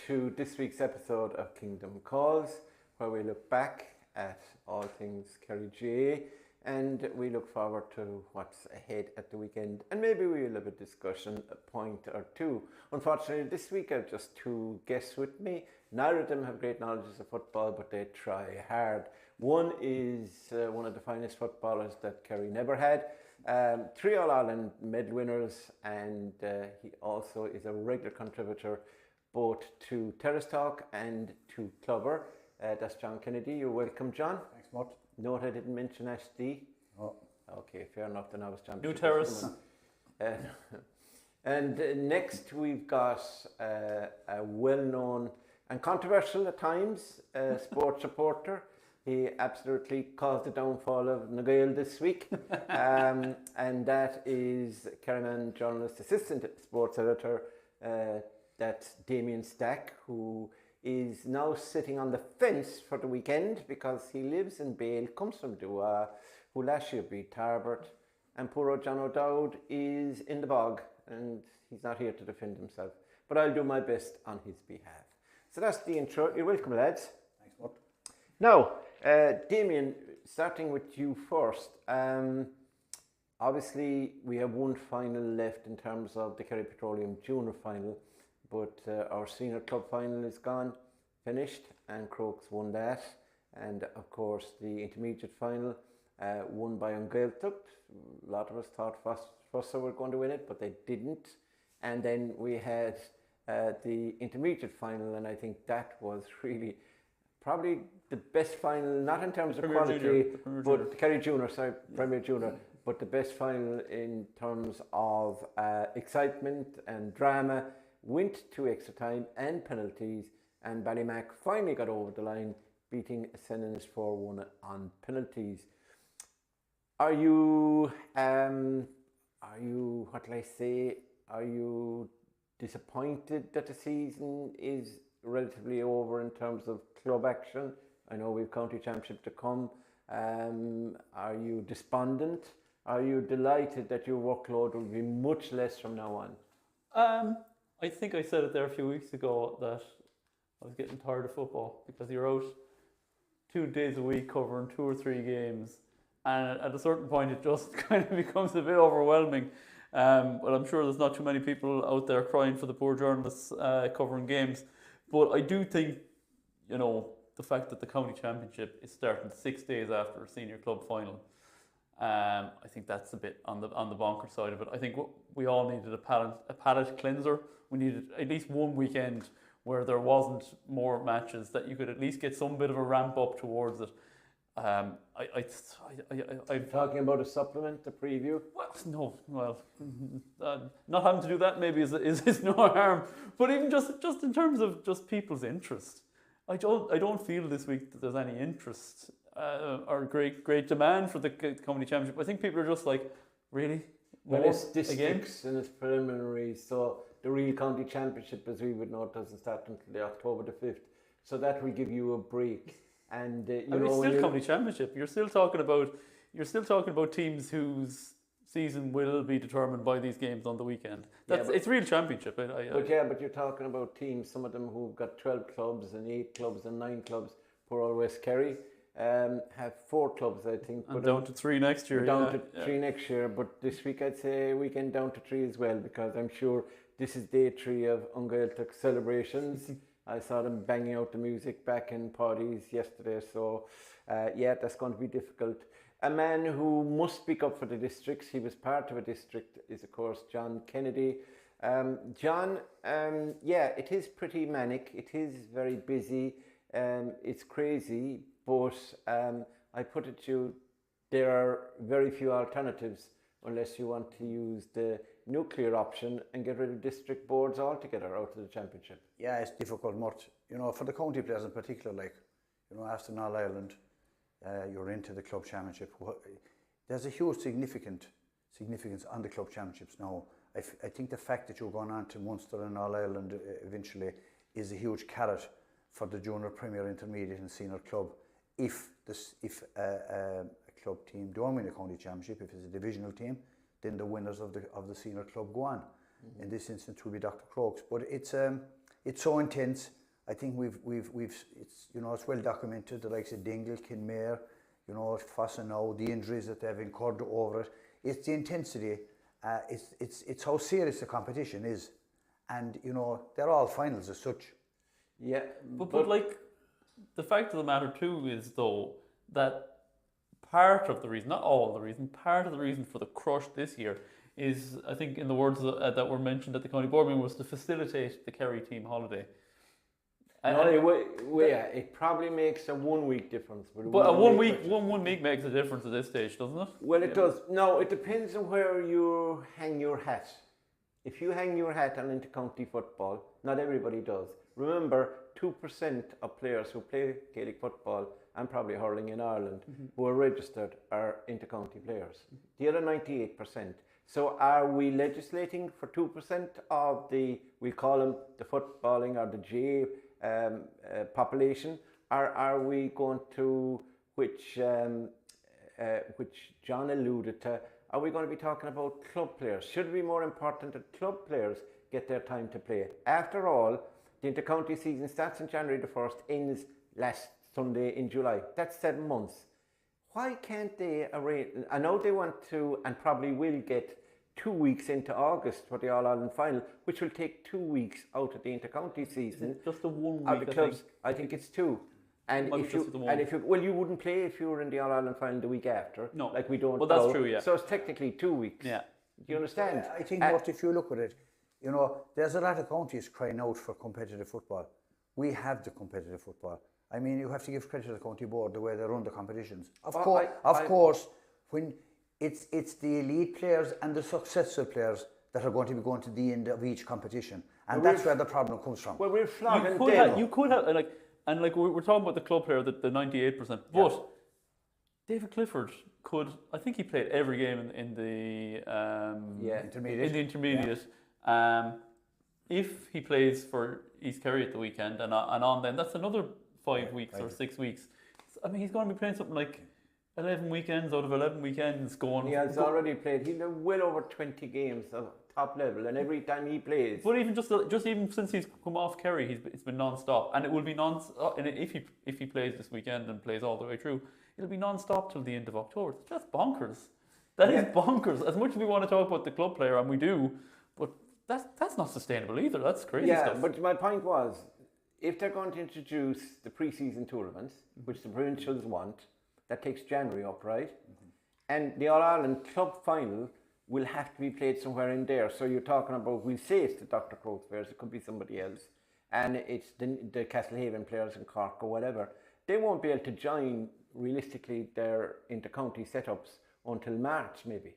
to this week's episode of Kingdom Calls, where we look back at all things Kerry GA and we look forward to what's ahead at the weekend, and maybe we'll have a discussion, a point or two. Unfortunately, this week I've just two guests with me. Neither of them have great knowledge of football, but they try hard. One is one of the finest footballers that Kerry never had. 3 All-Ireland medal winners, and he also is a regular contributor both to Terrace Talk and to Clover. That's John Kennedy. You're welcome, John. Thanks, Murt. Note I didn't mention Ashley. Oh. Okay, fair enough. Then I was John. New Terrace. And next we've got a well-known and controversial at times sports reporter. He absolutely caused the downfall of Nagail this week. And that is Kerryman journalist, assistant sports editor, that's Damian, who is now sitting on the fence for the weekend because he lives in Bale, comes from Dua, who last year beat Tarbert, and poor old John O'Dowd is in the bog and he's not here to defend himself. But I'll do my best on his behalf. So that's the intro. You're welcome, lads. Thanks, Murt. Now, Damian, starting with you first. Obviously, we have one final left in terms of the Kerry Petroleum Junior final, but our senior club final is gone, finished, and Crokes won that. And of course, the intermediate final won by Ungaeltach. A lot of us thought Fossa were going to win it, but they didn't. And then we had the intermediate final, and I think that was really probably the best final, not in terms of Premier quality, Junior. but the Kerry Junior, Premier Junior, but the best final in terms of excitement and drama. Went to extra time and penalties, and Ballymac finally got over the line, beating Sennons 4-1 on penalties. Are you disappointed that the season is relatively over in terms of club action? I know we've county championship to come. Are you despondent? Are you delighted that your workload will be much less from now on? I think I said it there a few weeks ago that I was getting tired of football because you're out 2 days a week covering 2 or 3 games, and at a certain point it just kind of becomes a bit overwhelming. But I'm sure there's not too many people out there crying for the poor journalists covering games. But I do think, the fact that the county championship is starting 6 days after a senior club final, I think that's a bit on the bonker side of it. I think we all needed a palate cleanser. We needed at least one weekend where there wasn't more matches, that you could at least get some bit of a ramp up towards it. I'm talking about a supplement, a preview. Not having to do that maybe is no harm. But even just in terms of just people's interest, I don't feel this week that there's any interest or great demand for the county championship. I think people are just like, really? Well, it's districts and it's preliminary, so the real county championship, as we would know, doesn't start until the October the 5th. So that will give you a break. And it's still county championship. You're still talking about teams whose season will be determined by these games on the weekend. It's real championship. But you're talking about teams, some of them who've got 12 clubs and 8 clubs and 9 clubs. Poor old West Kerry have 4 clubs, I think. And down to 3 next year. Down to 3 next year, but this week I'd say weekend down to 3 as well, because I'm sure this is day 3 of Ungaeltach celebrations. I saw them banging out the music back in parties yesterday, so that's going to be difficult. A man who must speak up for the districts, he was part of a district, is of course John Kennedy. John, it is pretty manic, it is very busy, it's crazy, but I put it to you, there are very few alternatives unless you want to use the nuclear option and get rid of district boards altogether out of the championship. Yeah, it's difficult, Murt. For the county players in particular, after All-Ireland, you're into the club championship. There's a huge significance on the club championships now. I think the fact that you're going on to Munster and All-Ireland eventually is a huge carrot for the junior, premier, intermediate and senior club. If a club team don't win a county championship, if it's a divisional team, then the winners of the senior club go on. In this instance, will be Dr. Crokes. But it's it's so intense. I think it's it's well documented. The likes of Dingle, Kinmare, Fossenow, the injuries that they've incurred over it. It's the intensity. It's how serious the competition is, and they're all finals as such. Yeah, but like the fact of the matter too is though that part of the reason, not all the reason, part of the reason for the crush this year is, I think, in the words that were mentioned at the county board meeting, was to facilitate the Kerry team holiday. It probably makes a 1 week difference. But a 1 week makes a difference at this stage, doesn't it? Well, it does. No, it depends on where you hang your hat. If you hang your hat on intercounty football, not everybody does. Remember, 2% of players who play Gaelic football and probably hurling in Ireland who are registered are intercounty players. The other 98%. So are we legislating for 2% of we call them the footballing or the J population, or are we going to, which John alluded to, are we going to be talking about club players? Should it be more important that club players get their time to play? After all, the intercounty season starts on January the 1st, ends last Sunday in July. That's 7 months. Why can't they arrange? I know they want to, and probably will get 2 weeks into August for the All-Ireland final, which will take 2 weeks out of the intercounty season. Just the 1 week. Out of the clubs, I think it's 2. And if you wouldn't play if you were in the All-Ireland final the week after. No, like we don't. Well, that's true. Yeah. So it's technically 2 weeks. Yeah. Do you understand? I think if you look at it, there's a lot of counties crying out for competitive football. We have the competitive football. I mean, you have to give credit to the county board the way they run the competitions. Of course, when it's the elite players and the successful players that are going to be going to the end of each competition, and that's where the problem comes from. Well, we're flogging you could have we're talking about the club player, the 98%, but David Clifford could. I think he played every game in the intermediate. In the intermediate. Yeah. If he plays for East Kerry at the weekend and on, then that's another 5 weeks or 6 weeks. I mean, he's going to be playing something like 11 weekends out of 11 weekends going. He has already played. He's well over 20 games of top level, and every time he plays. But even just even since he's come off Kerry, it's been non-stop, and it will be non-stop. And if he plays this weekend and plays all the way through, it'll be non-stop till the end of October. That's bonkers. That is bonkers. As much as we want to talk about the club player, and we do, but that's not sustainable either. That's crazy stuff. Yeah, but my point was, if they're going to introduce the pre-season tournaments, which the provincials want, that takes January up, right? And the All-Ireland club final will have to be played somewhere in there. So you're talking about, we'll say it's the Dr. Crow's players, it could be somebody else, and it's the Castlehaven players in Cork or whatever. They won't be able to join, realistically, their inter-county setups until March, maybe.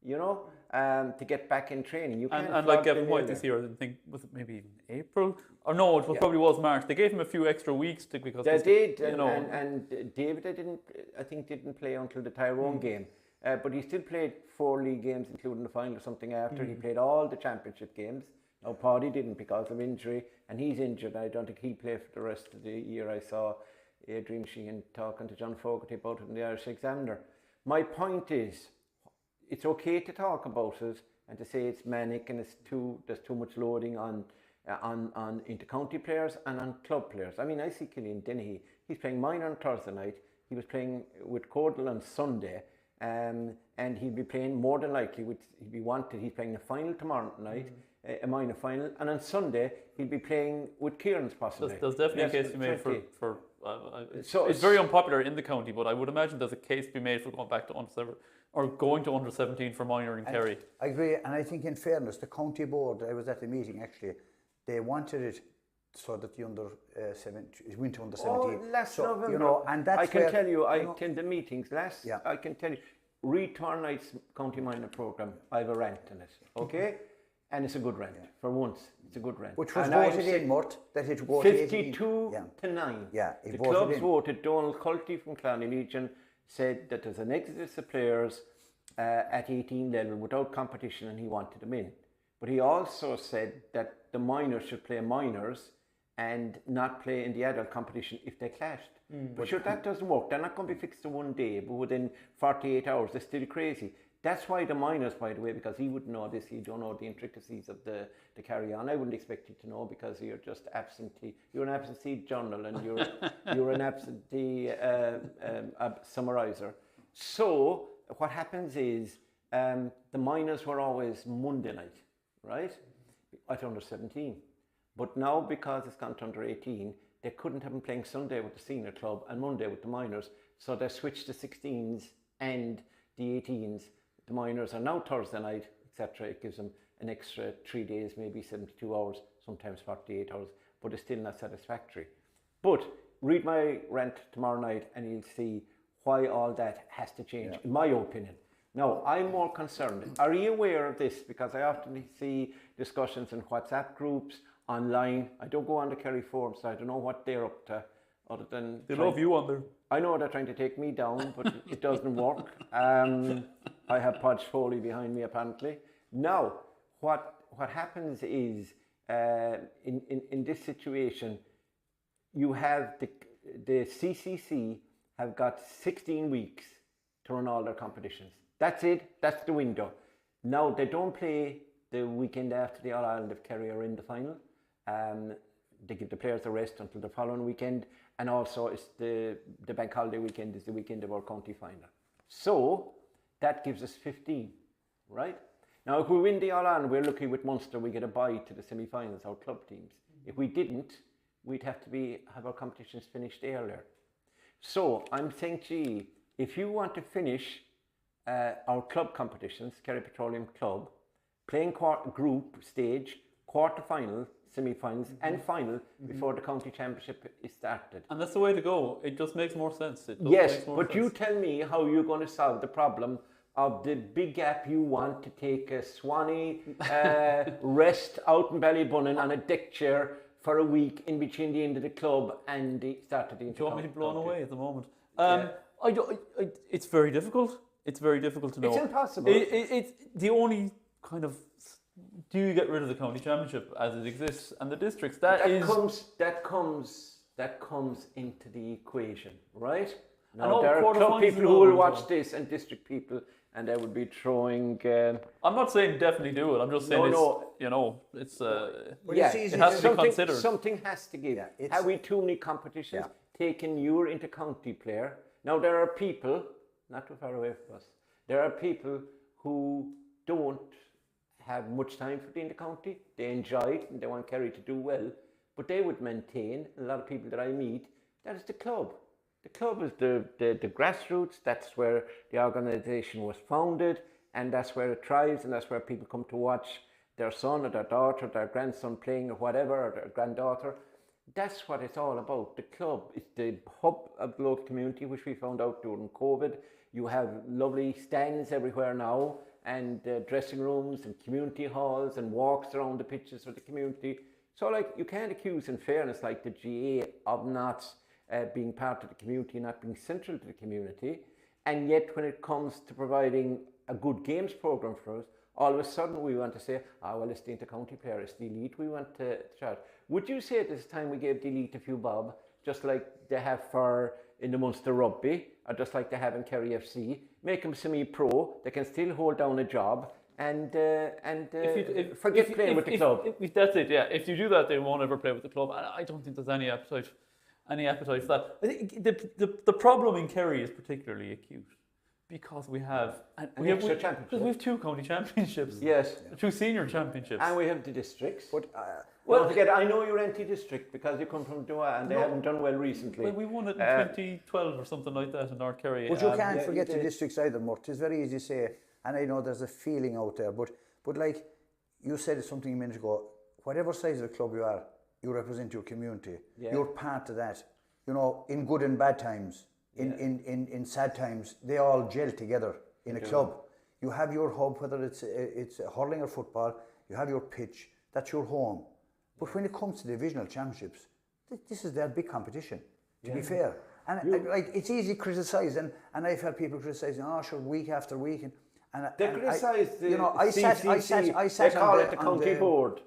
To get back in training. You can't. And like Gavin White this year, I think, was it maybe even April? Or no, it probably was March. They gave him a few extra weeks because they did. And David, I think didn't play until the Tyrone game, but he still played 4 league games, including the final or something after. He played all the championship games. Now Paddy didn't because of injury, and he's injured. I don't think he'll play for the rest of the year. I saw Adrian Sheehan talking to John Fogarty about it in the Irish Examiner. My point is, it's okay to talk about it and to say it's manic and there's too much loading on inter-county players and on club players. I mean, I see Killian Dennehy. He's playing minor on Thursday night. He was playing with Cordell on Sunday, and he'll be playing more than likely. He'll be wanted. He's playing the final tomorrow night, a minor final, and on Sunday he'll be playing with Kieran's possibly. There's definitely a case to be made for so it's very unpopular in the county, but I would imagine there's a case to be made for going back to going to under 17 for minor in Kerry. I agree, and I think in fairness, the county board, I was at the meeting actually, they wanted it so that the under 17 went to under 17. Last November. And that's I can tell you, I attend the meetings I can tell you, Return Night's County Minor Programme, I have a rant in it, okay? And it's a good rant. For once, it's a good rant. Which was voted in, Murt, that it was 52 to 9. Yeah, the clubs voted. Donald Culty from Cloney Legion said that there's an exodus of players at 18 level without competition, and he wanted them in. But he also said that the minors should play minors and not play in the adult competition if they clashed. But sure, that doesn't work. They're not going to be fixed in one day, but within 48 hours, they're still crazy. That's why the minors, by the way, because he wouldn't know this, you don't know the intricacies of the carry on. I wouldn't expect you to know because you're just absentee. You're an absentee journal and you're an absentee summariser. So what happens is the minors were always Monday night, right? At under 17. But now because it's gone to under 18, they couldn't have them playing Sunday with the senior club and Monday with the minors. So they switched the 16s and the 18s. The minors are now Thursday night, etc. It gives them an extra 3 days, maybe 72 hours, sometimes 48 hours, but it's still not satisfactory. But read my rant tomorrow night and you'll see why all that has to change, in my opinion. Now, I'm more concerned. Are you aware of this? Because I often see discussions in WhatsApp groups, online. I don't go on the Kerry forums, so I don't know what they're up to, other than... They love you on there. I know they're trying to take me down, but it doesn't work. I have Podge Foley behind me, apparently. Now, what happens is, in this situation, you have the CCC have got 16 weeks to run all their competitions. That's it. That's the window. Now, they don't play the weekend after the All-Ireland if Kerry are in the final. They give the players a rest until the following weekend. And also, it's the bank holiday weekend is the weekend of our county final. So, that gives us 15, right? Now, if we win the All-Ireland, we're lucky with Munster, we get a bye to the semi-finals, our club teams. If we didn't, we'd have to have our competitions finished earlier. So, I'm saying, gee, if you want to finish our club competitions, Kerry Petroleum Club, playing group stage, quarter-final, semi-finals and final before the county championship is started. And that's the way to go. It just makes more sense. Yes, but you tell me how you're going to solve the problem of the big gap you want to take a Swanee rest out in Ballybunnon on a deck chair for a week in between the end of the club and the start of the Do you want me to be blown away at the moment? It's very difficult. It's very difficult to know. It's impossible. It's the only kind of... Do you get rid of the county championship as it exists and the districts? That comes into the equation, right? Now there are club people who will watch this and district people, and they would be throwing. I'm not saying definitely do it. I'm just saying it's it has to be considered. Something has to give. Have we too many competitions? Taking your inter-county player. Now there are people, not too far away from us. There are people who don't have much time for the inter-county. They enjoy it and they want Kerry to do well, but they would maintain, a lot of people that I meet, that is the club. The club is the grassroots, that's where the organisation was founded, and that's where it thrives, and that's where people come to watch their son or their daughter, their grandson playing or whatever, or their granddaughter. That's what it's all about. The club is the hub of the local community, which we found out during COVID. You have lovely stands everywhere now, and dressing rooms and community halls and walks around the pitches for the community. So like, you can't accuse, in fairness, like the GA of not being part of the community, not being central to the community. And yet when it comes to providing a good games programme for us, all of a sudden we want to say, well, it's the inter-county player, it's the elite we want to charge. Would you say at this time we gave the elite a few bob, just like they have in the Munster Rugby, or just like they have in Kerry FC, make them semi-pro, they can still hold down a job and forget playing with the club. That's it, yeah. If you do that, they won't ever play with the club. I don't think there's any appetite for that. I think the problem in Kerry is particularly acute because we have two county championships. Yes. Two senior championships. And we have the districts. But don't forget, I know you're anti-district because you come from Dua and they haven't done well recently. Well, we won it in 2012 or something like that in North Kerry. But you can't forget the districts either, Murt. It's very easy to say, and I know there's a feeling out there, but like you said something a minute ago, whatever size of the club you are, you represent your community. Yeah. You're part of that. You know, in good and bad times, in sad times, they all gel together in a club. You have your hub, whether it's hurling or football, you have your pitch, that's your home. But when it comes to divisional championships, this is their big competition, to be fair. And like, it's easy to criticise, and I've had people criticising, sure, week after week. And they criticise the CCC, I sat they call it the county board.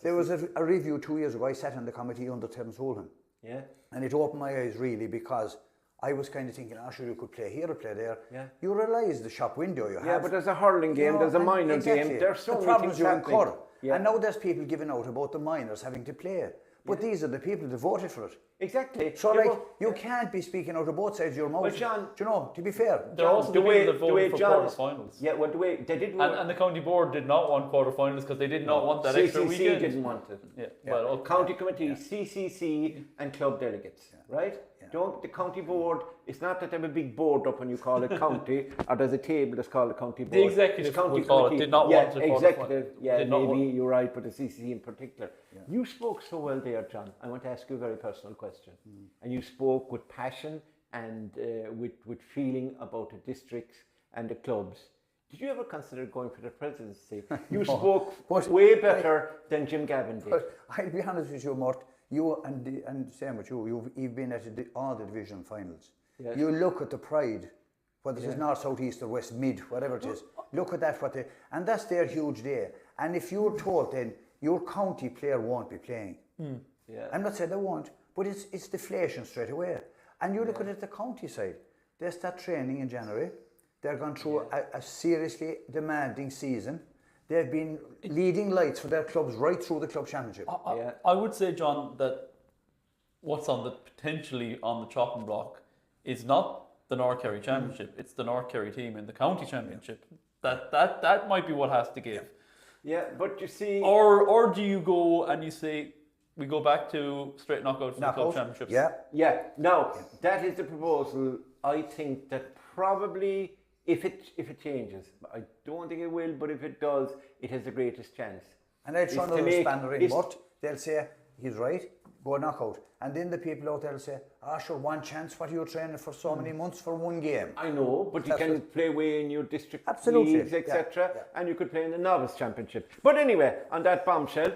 There was a review 2 years ago, I sat on the committee under Terence Holden. Yeah. And it opened my eyes really, because I was kind of thinking, sure, you could play here or play there. Yeah. You realise the shop window you have. Yeah, but there's a hurling game, there's a minor game, there's so the many problems things you happening. incur. Yeah. And now there's people giving out about the minors having to play. But these are the people that voted for it. Exactly. So, you can't be speaking out of both sides of your mouth. Well, John, do you know, to be fair. They're also the people that voted for quarter-finals. Yeah, well, the way they did vote. And the county board did not want quarter-finals because they did not want that extra weekend. CCC didn't want it. Yeah. Well, county committee, CCC, and club delegates, right? Don't the county board? It's not that they have a big board up and you call it county, or there's a table that's called a county board. The executive county would call it, did not want it. Executive, did not maybe want. you're right, but the CCC in particular. Yeah. You spoke so well there, John. I want to ask you a very personal question. And you spoke with passion and with feeling about the districts and the clubs. Did you ever consider going for the presidency? You spoke way better than Jim Gavin did. But I'll be honest with you, Murt. You and same with you. You've been at all the division finals. Yes. You look at the pride, whether it's north, south, east, or west, mid, whatever it is. Look at that, and that's their huge day. And if you're told then your county player won't be playing, I'm not saying they won't, but it's deflation straight away. And you look at it at the county side. They start training in January. They're going through a seriously demanding season. They've been leading lights for their clubs right through the club championship. I would say, John, that what's potentially on the chopping block is not the North Kerry Championship. It's the North Kerry team in the county championship. That might be what has to give. Yeah, but you see, or do you go and you say we go back to straight knockout for the club championships? Yeah. Now that is the proposal. I think that probably. If it changes, I don't think it will, but if it does, it has the greatest chance. And they'll try another spanner in, but they'll say, he's right, go knockout. And then the people out there will say, sure, one chance, what are you training for so many months for one game? I know, but you can play away in your district leagues, etc., and you could play in the novice championship. But anyway, on that bombshell,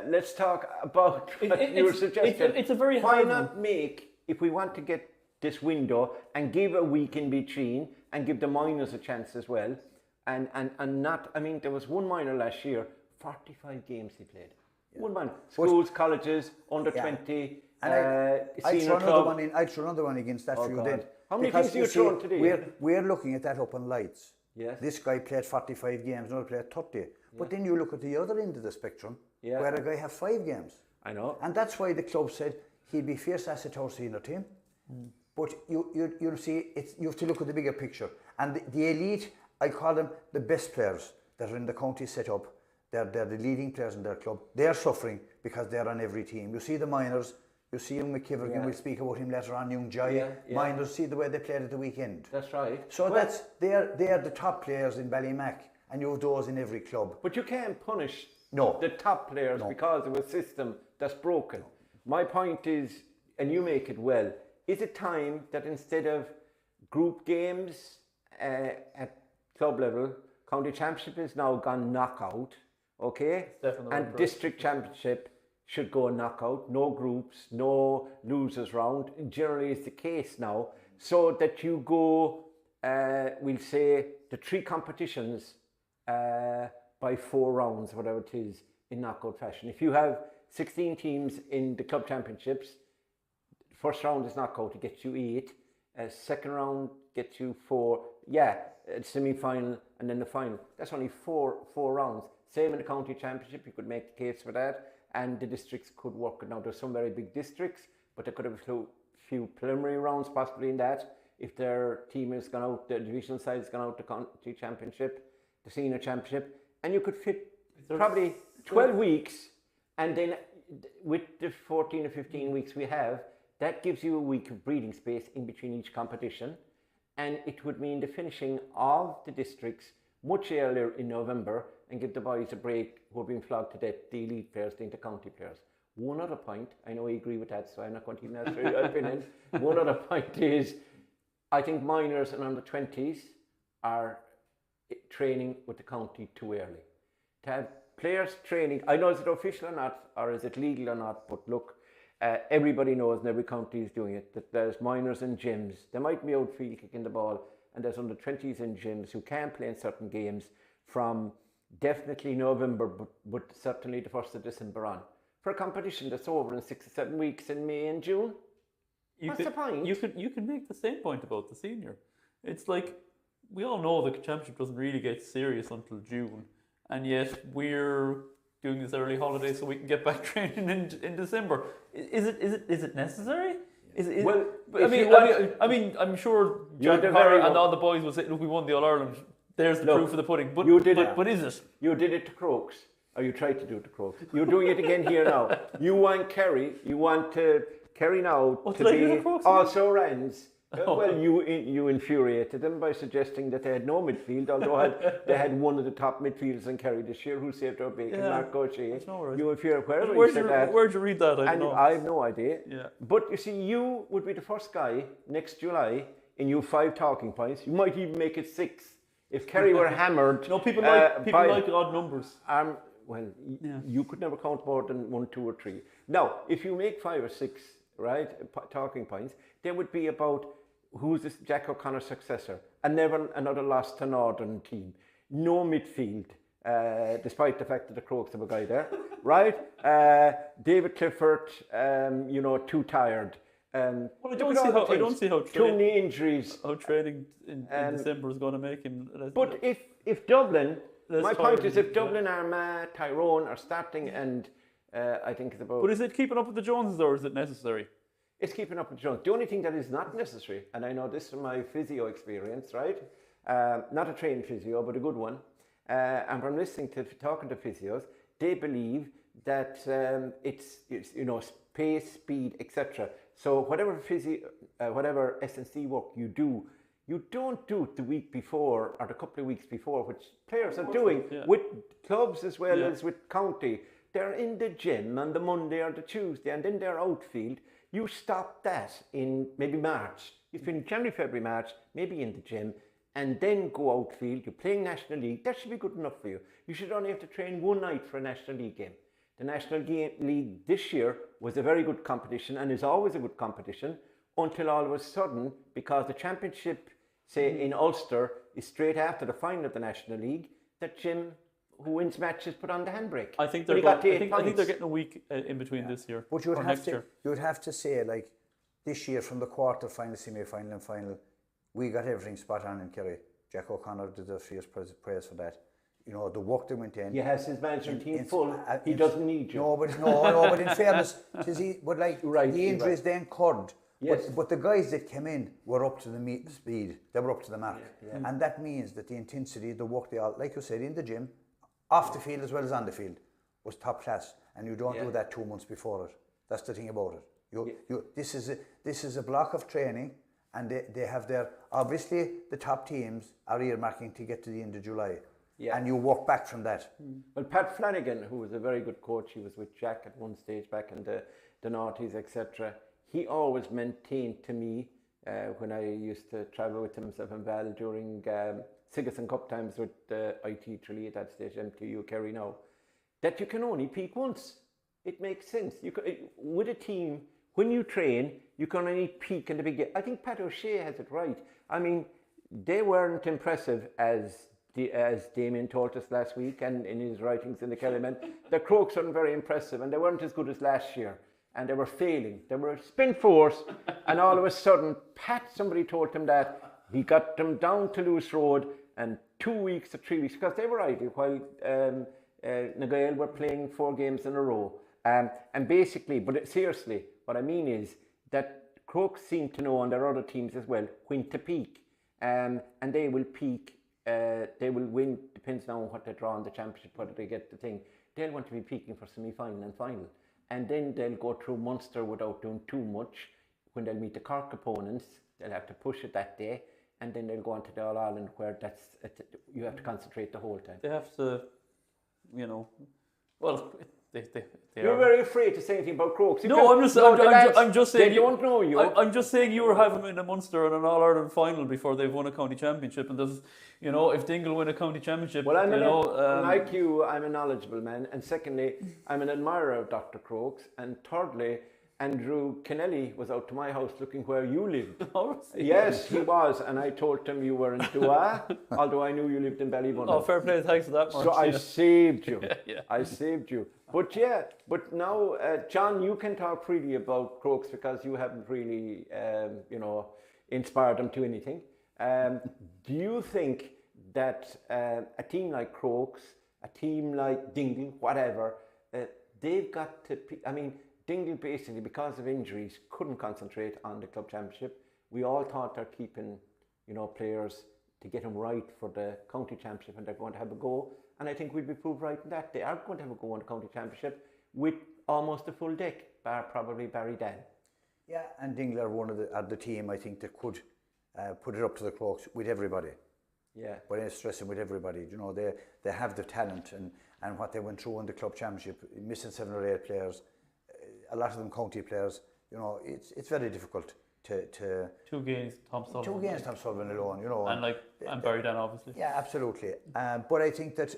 let's talk about what you were suggesting. It's a very Why hard not make, if we want to get this window and give a week in between and give the minors a chance as well, and not, I mean, there was one minor last year, 45 games he played. One minor. Schools, colleges, under 20, senior club. I'd throw another one against that few then. How many things are you throwing today? We're looking at that up on lights. Yes. This guy played 45 games, another played 30. But then you look at the other end of the spectrum, where a guy had 5 games. I know. And that's why the club said he'd be fierce asset to our senior team. But you see, you have to look at the bigger picture. And the elite, I call them the best players that are in the county set up. They're the leading players in their club. They're suffering because they're on every team. You see the minors, you see young McKivergan, we'll speak about him later on, young Jai. Minors, see the way they played at the weekend. That's right. So they're the top players in Ballymac, and you have those in every club. But you can't punish the top players because of a system that's broken. My point is, and you make it well, is it time that instead of group games at club level, county championship is now gone knockout, okay? And district championship should go knockout, no groups, no losers round. Generally is the case now, so that you go, we'll say, the 3 competitions by 4 rounds, whatever it is, in knockout fashion. If you have 16 teams in the club championships, first round is knockout, it gets you 8. Second round gets you 4. Semi-final and then the final. That's only four rounds. Same in the county championship, you could make the case for that. And the districts could work it. Now there's some very big districts, but they could have a few preliminary rounds possibly in that. If their team has gone out, the divisional side has gone out the county championship, the senior championship, and you could fit probably 12 weeks, and then with the 14 or 15 weeks we have, that gives you a week of breathing space in between each competition, and it would mean the finishing of the districts much earlier in November and give the boys a break who are being flogged to death, the elite players, the inter-county players. One other point, I know you agree with that, so I'm not going to even ask for your opinion. One other point is, I think minors and under 20s are training with the county too early. To have players training, I know is it official or not, or is it legal or not, but look, everybody knows and every county is doing it, that there's minors in gyms. They might be outfield kicking the ball, and there's under 20s in gyms who can play in certain games from definitely November, but certainly the 1st of December on. For a competition that's over in 6 or 7 weeks in May and June, What's the point? You can make the same point about the senior. It's like we all know the championship doesn't really get serious until June, and yet we're doing this early holiday so we can get back training in December. Is it necessary? Well, I mean, I'm sure John Kerry and all the boys will say, "Look, we won the All Ireland. There's the proof of the pudding." But but is it? You did it to Crokes, or you tried to do it to Crokes. You're doing it again here now. You want Kerry. You want Kerry now to be also Rans. Well, you infuriated them by suggesting that they had no midfield, although they had one of the top midfielders in Kerry this year who saved our bacon, Mark Gauthier. You infuriated wherever you said that. Where'd you read that? I have no idea. Yeah. But you see, you would be the first guy next July in you 5 talking points. You might even make it 6 if Kerry were hammered. No, people like odd numbers. Well, you could never count more than 1, 2, or 3. Now, if you make 5 or 6, right, talking points, there would be about who's this Jack O'Connor's successor, and never another loss to Northern team. No midfield, despite the fact that the Crokes have a guy there, right? David Clifford, too tired. Well, I don't see how too many injuries. How training in December is going to make him. But if Dublin, my point is, if Dublin, Armagh, Tyrone are starting, and I think it's about. But is it keeping up with the Joneses, or is it necessary? It's keeping up with Jones. The only thing that is not necessary, and I know this from my physio experience, right? Not a trained physio, but a good one. And from listening to talking to physios, they believe that it's pace, speed, etc. So whatever whatever S&C work you don't do it the week before or the couple of weeks before, which players are doing with clubs as well as with county. They're in the gym on the Monday or the Tuesday, and then they're outfield. You stop that in maybe March. You finish January, February, March, maybe in the gym, and then go outfield. You're playing National League. That should be good enough for you. You should only have to train one night for a National League game. The National League this year was a very good competition and is always a good competition until all of a sudden, because the championship, say in Ulster, is straight after the final of the National League, that Jim, who wins matches, put on the handbrake. I think they're getting a week in between this year. But you would have to say, like, this year from the quarter final, semi-final and final, we got everything spot on in Kerry. Jack O'Connor deserves fierce praise for that. The work that went in. He has his management team full. He doesn't need you. No, but in fairness, the injuries then occurred. Yes. But the guys that came in were up to the speed. They were up to the mark. Yeah. And that means that the intensity, the work they all, like you said, in the gym, off the field as well as on the field, was top class, and you don't do that 2 months before it. That's the thing about it. This is a block of training, and they have their, obviously the top teams are earmarking to get to the end of July, and you work back from that. Well, Pat Flanagan, who was a very good coach, he was with Jack at one stage back in the noughties, etc. He always maintained to me when I used to travel with himself and Val during Sigerson Cup times with IT Tralee at that stage, MTU Kerry now, that you can only peak once. It makes sense. With a team, when you train, you can only peak in the big game. I think Pat O'Shea has it right. I mean, they weren't impressive as Damian told us last week and in his writings in the Kellyman. The Crokes weren't very impressive, and they weren't as good as last year. And they were failing. They were spin force, and all of a sudden, somebody told him that he got them down to Lewis Road, and 2 weeks or 3 weeks, because they were idle while Nagael were playing 4 games in a row. And basically, seriously, what I mean is that Crokes seem to know, and there are other teams as well, when to peak. And they will peak, they will win, depends on what they draw in the championship, whether they get the thing. They'll want to be peaking for semi-final and final. And then they'll go through Munster without doing too much. When they'll meet the Cork opponents, they'll have to push it that day. And then they'll go on to the All-Ireland, where you have to concentrate the whole time. They have to, well, they You're are very afraid to say anything about Crokes. No, I'm just saying. They don't know you. I'm just saying you were having them in a Munster and an All-Ireland final before they've won a county championship, and there's, if Dingle win a county championship, well, like you, I'm a knowledgeable man, and secondly, I'm an admirer of Dr. Crokes, and thirdly, Andrew Kennelly was out to my house looking where you lived. Oh, yes, he was, and I told him you were in Dua, although I knew you lived in Ballybunion. Oh, fair play, thanks for that, Mark. So I saved you. Yeah. I saved you. But yeah, but now, John, you can talk freely about Crokes because you haven't really, inspired them to anything. Do you think that a team like Crokes, a team like Dingle, whatever, they've got to, Dingle basically, because of injuries, couldn't concentrate on the club championship. We all thought they're keeping, players to get them right for the county championship, and they're going to have a go. And I think we'll be proved right in that. They are going to have a go in the county championship with almost a full deck, bar probably Barry Dan. Yeah, and Dingle are one of the team, I think, that could put it up to the Crokes with everybody. Yeah. But I'm stressing with everybody. They have the talent and what they went through in the club championship, missing 7 or 8 players, a lot of them county players. It's very difficult to 2 games, Tom Sullivan. 2 games, Tom Sullivan alone. And Barry Dan, obviously. Yeah, absolutely. But I think that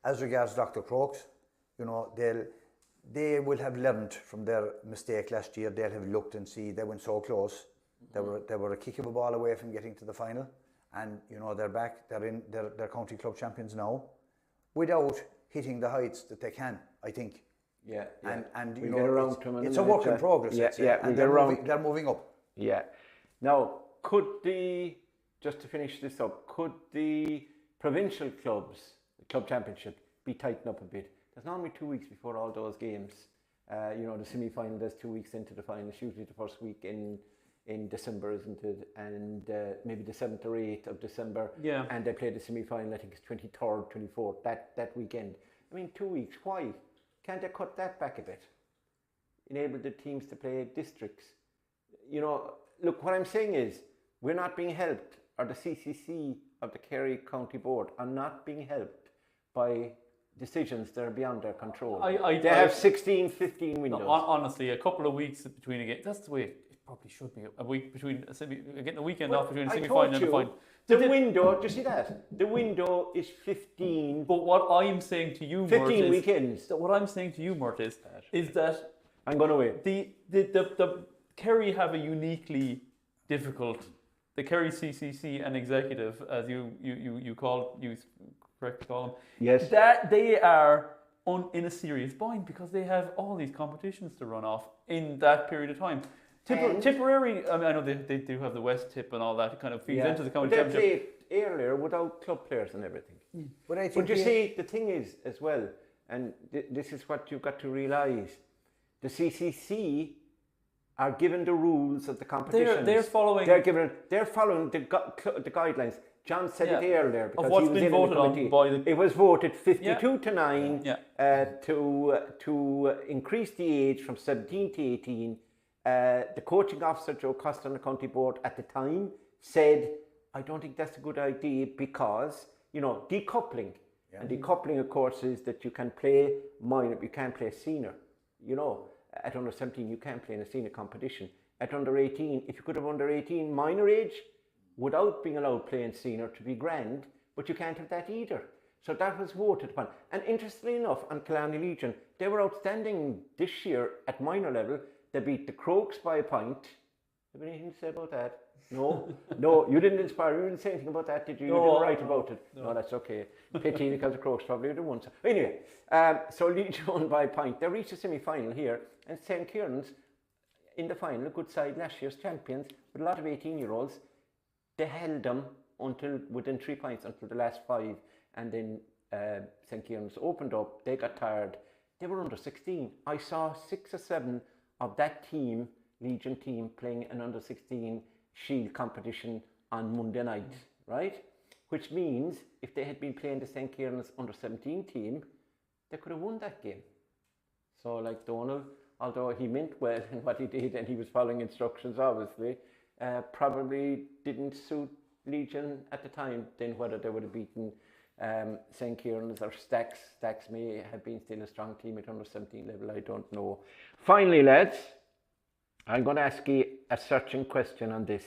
as regards Dr. Crokes, they will have learned from their mistake last year. They'll have looked and see they went so close. They were a kick of a ball away from getting to the final, and they're back. They're county club champions now, without hitting the heights that they can, I think. Yeah. And we get around to them. It's a work in progress. And they're moving up. Yeah. Now, just to finish this up, could the provincial clubs, the club championship, be tightened up a bit? There's normally 2 weeks before all those games. The semi-final, there's 2 weeks into the final. It's usually the first week in December, isn't it? And maybe the 7th or 8th of December. Yeah. And they play the semi-final, I think it's 23rd, 24th, that weekend. 2 weeks, why? Can't they cut that back a bit? Enable the teams to play districts? Look, what I'm saying is, we're not being helped, or the CCC of the Kerry County Board are not being helped by decisions that are beyond their control. They have 16, 15 windows. No, honestly, a couple of weeks between a game, that's the way it probably should be. A week between, getting a weekend off between a semi-final and a final. The window, do you see that? The window is 15. But what I'm saying to you, 15 Murt, weekends. What I'm saying to you, Murt, is that I'm going away. The Kerry have a uniquely difficult, the Kerry CCC and executive, as you correctly call them. Yes. That they are in a serious bind because they have all these competitions to run off in that period of time. Tipperary, I know they do have the West Tip and all that. It kind of feeds into the county championship. They played earlier without club players and everything. Mm. But you see, the thing is as well, and this is what you've got to realise, the CCC are given the rules of the competition. They're following. They're following the guidelines. John said it earlier because of what's he was been in voted the committee. on by the. It was voted 52 to 9 to increase the age from 17 to 18. The coaching officer, Joe Costa, on the county board at the time said, I don't think that's a good idea because, decoupling. Yeah. And decoupling, of course, is that you can play minor, you can't play senior. At under 17, you can't play in a senior competition. At under 18, if you could have under 18 minor age, without being allowed playing senior to be grand, but you can't have that either. So that was voted upon. And interestingly enough, on Killarney Legion, they were outstanding this year at minor level. They beat the Crokes by a point. Have you anything to say about that? No? No, you didn't inspire. You didn't say anything about that, did you? You didn't write about it. No, that's okay. Pity because the Crokes probably would have won. Anyway, so Legion won by a point. They reached the semi-final here, and St. Kieran's in the final, a good side, last year's champions, with a lot of 18-year-olds. They held them until within 3 points until the last 5, and then St. Kieran's opened up. They got tired. They were under 16. I saw 6 or 7 of that team, Legion team, playing an under 16 Shield competition on Monday night, right? Which means if they had been playing the St. Kieran's under 17 team, they could have won that game. So like Donald, although he meant well in what he did and he was following instructions obviously, probably didn't suit Legion at the time. Then whether they would have beaten St. Kieran's or Stacks. Stacks may have been still a strong team at under 17 level, I don't know. Finally, lads, I'm going to ask you a searching question on this.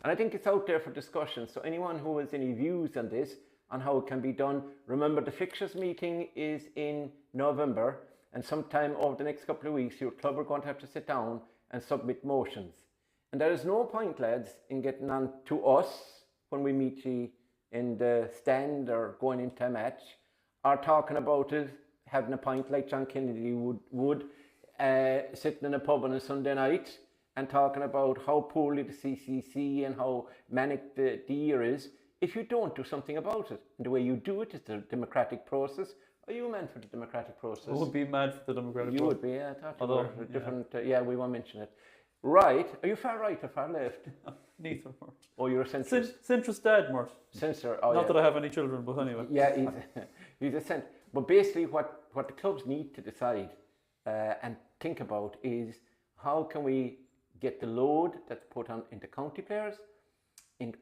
And I think it's out there for discussion. So anyone who has any views on this, on how it can be done, remember the fixtures meeting is in November, and sometime over the next couple of weeks, your club are going to have to sit down and submit motions. And there is no point, lads, in getting on to us when we meet you in the stand or going into a match, or talking about it having a pint like John Kennedy would sitting in a pub on a Sunday night and talking about how poorly the CCC and how manic the year is, if you don't do something about it. And the way you do it is the democratic process. Are you a man for the democratic process? I would be mad for the democratic process. You would be, yeah. I thought Although, you were different. Yeah, we won't mention it. Right. Are you far right or far left? Neither, Murt. Oh, you're a centrist. Centrist dad, Murt. Censor. Oh, Not that I have any children, but anyway. Yeah, he's a centrist. But basically what the clubs need to decide and think about is how can we get the load that's put on into county players,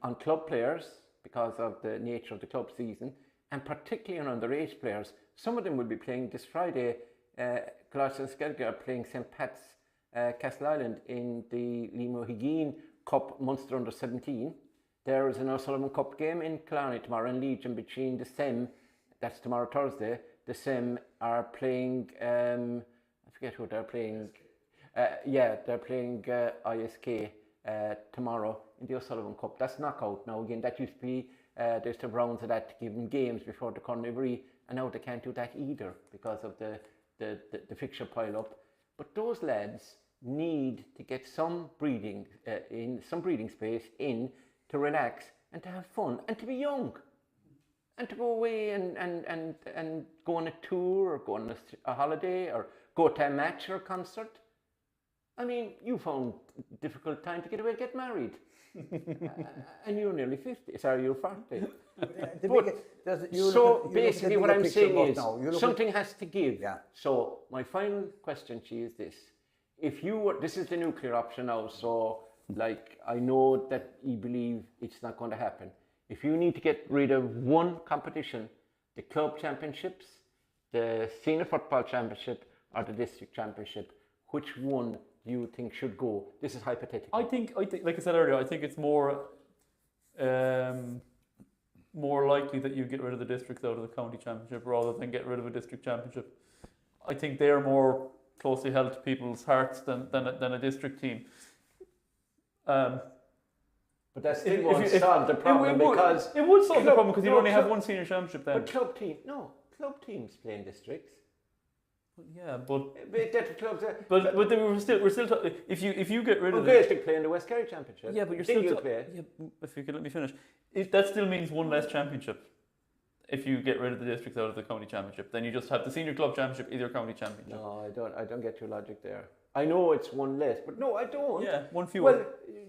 on club players, because of the nature of the club season, and particularly on underage players. Some of them will be playing this Friday. Colossus and Skellige are playing St. Pat's Castle Island in the Limo Higuin Cup Munster Under 17. There is an O'Sullivan Cup game in Killarney tomorrow in Legion between the SEM, that's tomorrow Thursday. The SEM are playing, I forget who they're playing. They're playing ISK tomorrow in the O'Sullivan Cup. That's knockout now. Again, that used to be, there's the rounds of that to give them games before the Carnivory, and now they can't do that either because of the fixture pile up. But those lads need to get some breathing space in to relax and to have fun and to be young and to go away and go on a tour or go on a holiday or go to a match or a concert. I mean, you found a difficult time to get away and get married. And you're nearly 50. Sorry, you're 40. So basically what I'm saying is something has to give. Yeah. So my final question to you is this. If you were, this is the nuclear option now, so like I know that you believe it's not going to happen. If you need to get rid of one competition, the club championships, the senior football championship or the district championship, which one do you think should go? This is hypothetical. I think, like I said earlier, I think it's more likely that you get rid of the districts out of the county championship rather than get rid of a district championship. I think they're more closely held to people's hearts than a district team. But that still won't solve the problem because... It would solve the problem because you only have one senior championship then. But club teams play in districts. Yeah, but clubs. But we're still talking. If you get rid of Gaelic play in the West Kerry Championship. Yeah, but you're still play. Yeah, if you could let me finish. That still means one less championship. If you get rid of the districts out of the county championship, then you just have the senior club championship, either county championship. No, I don't get your logic there. I know it's one less, but no, I don't. Yeah, one fewer. Well,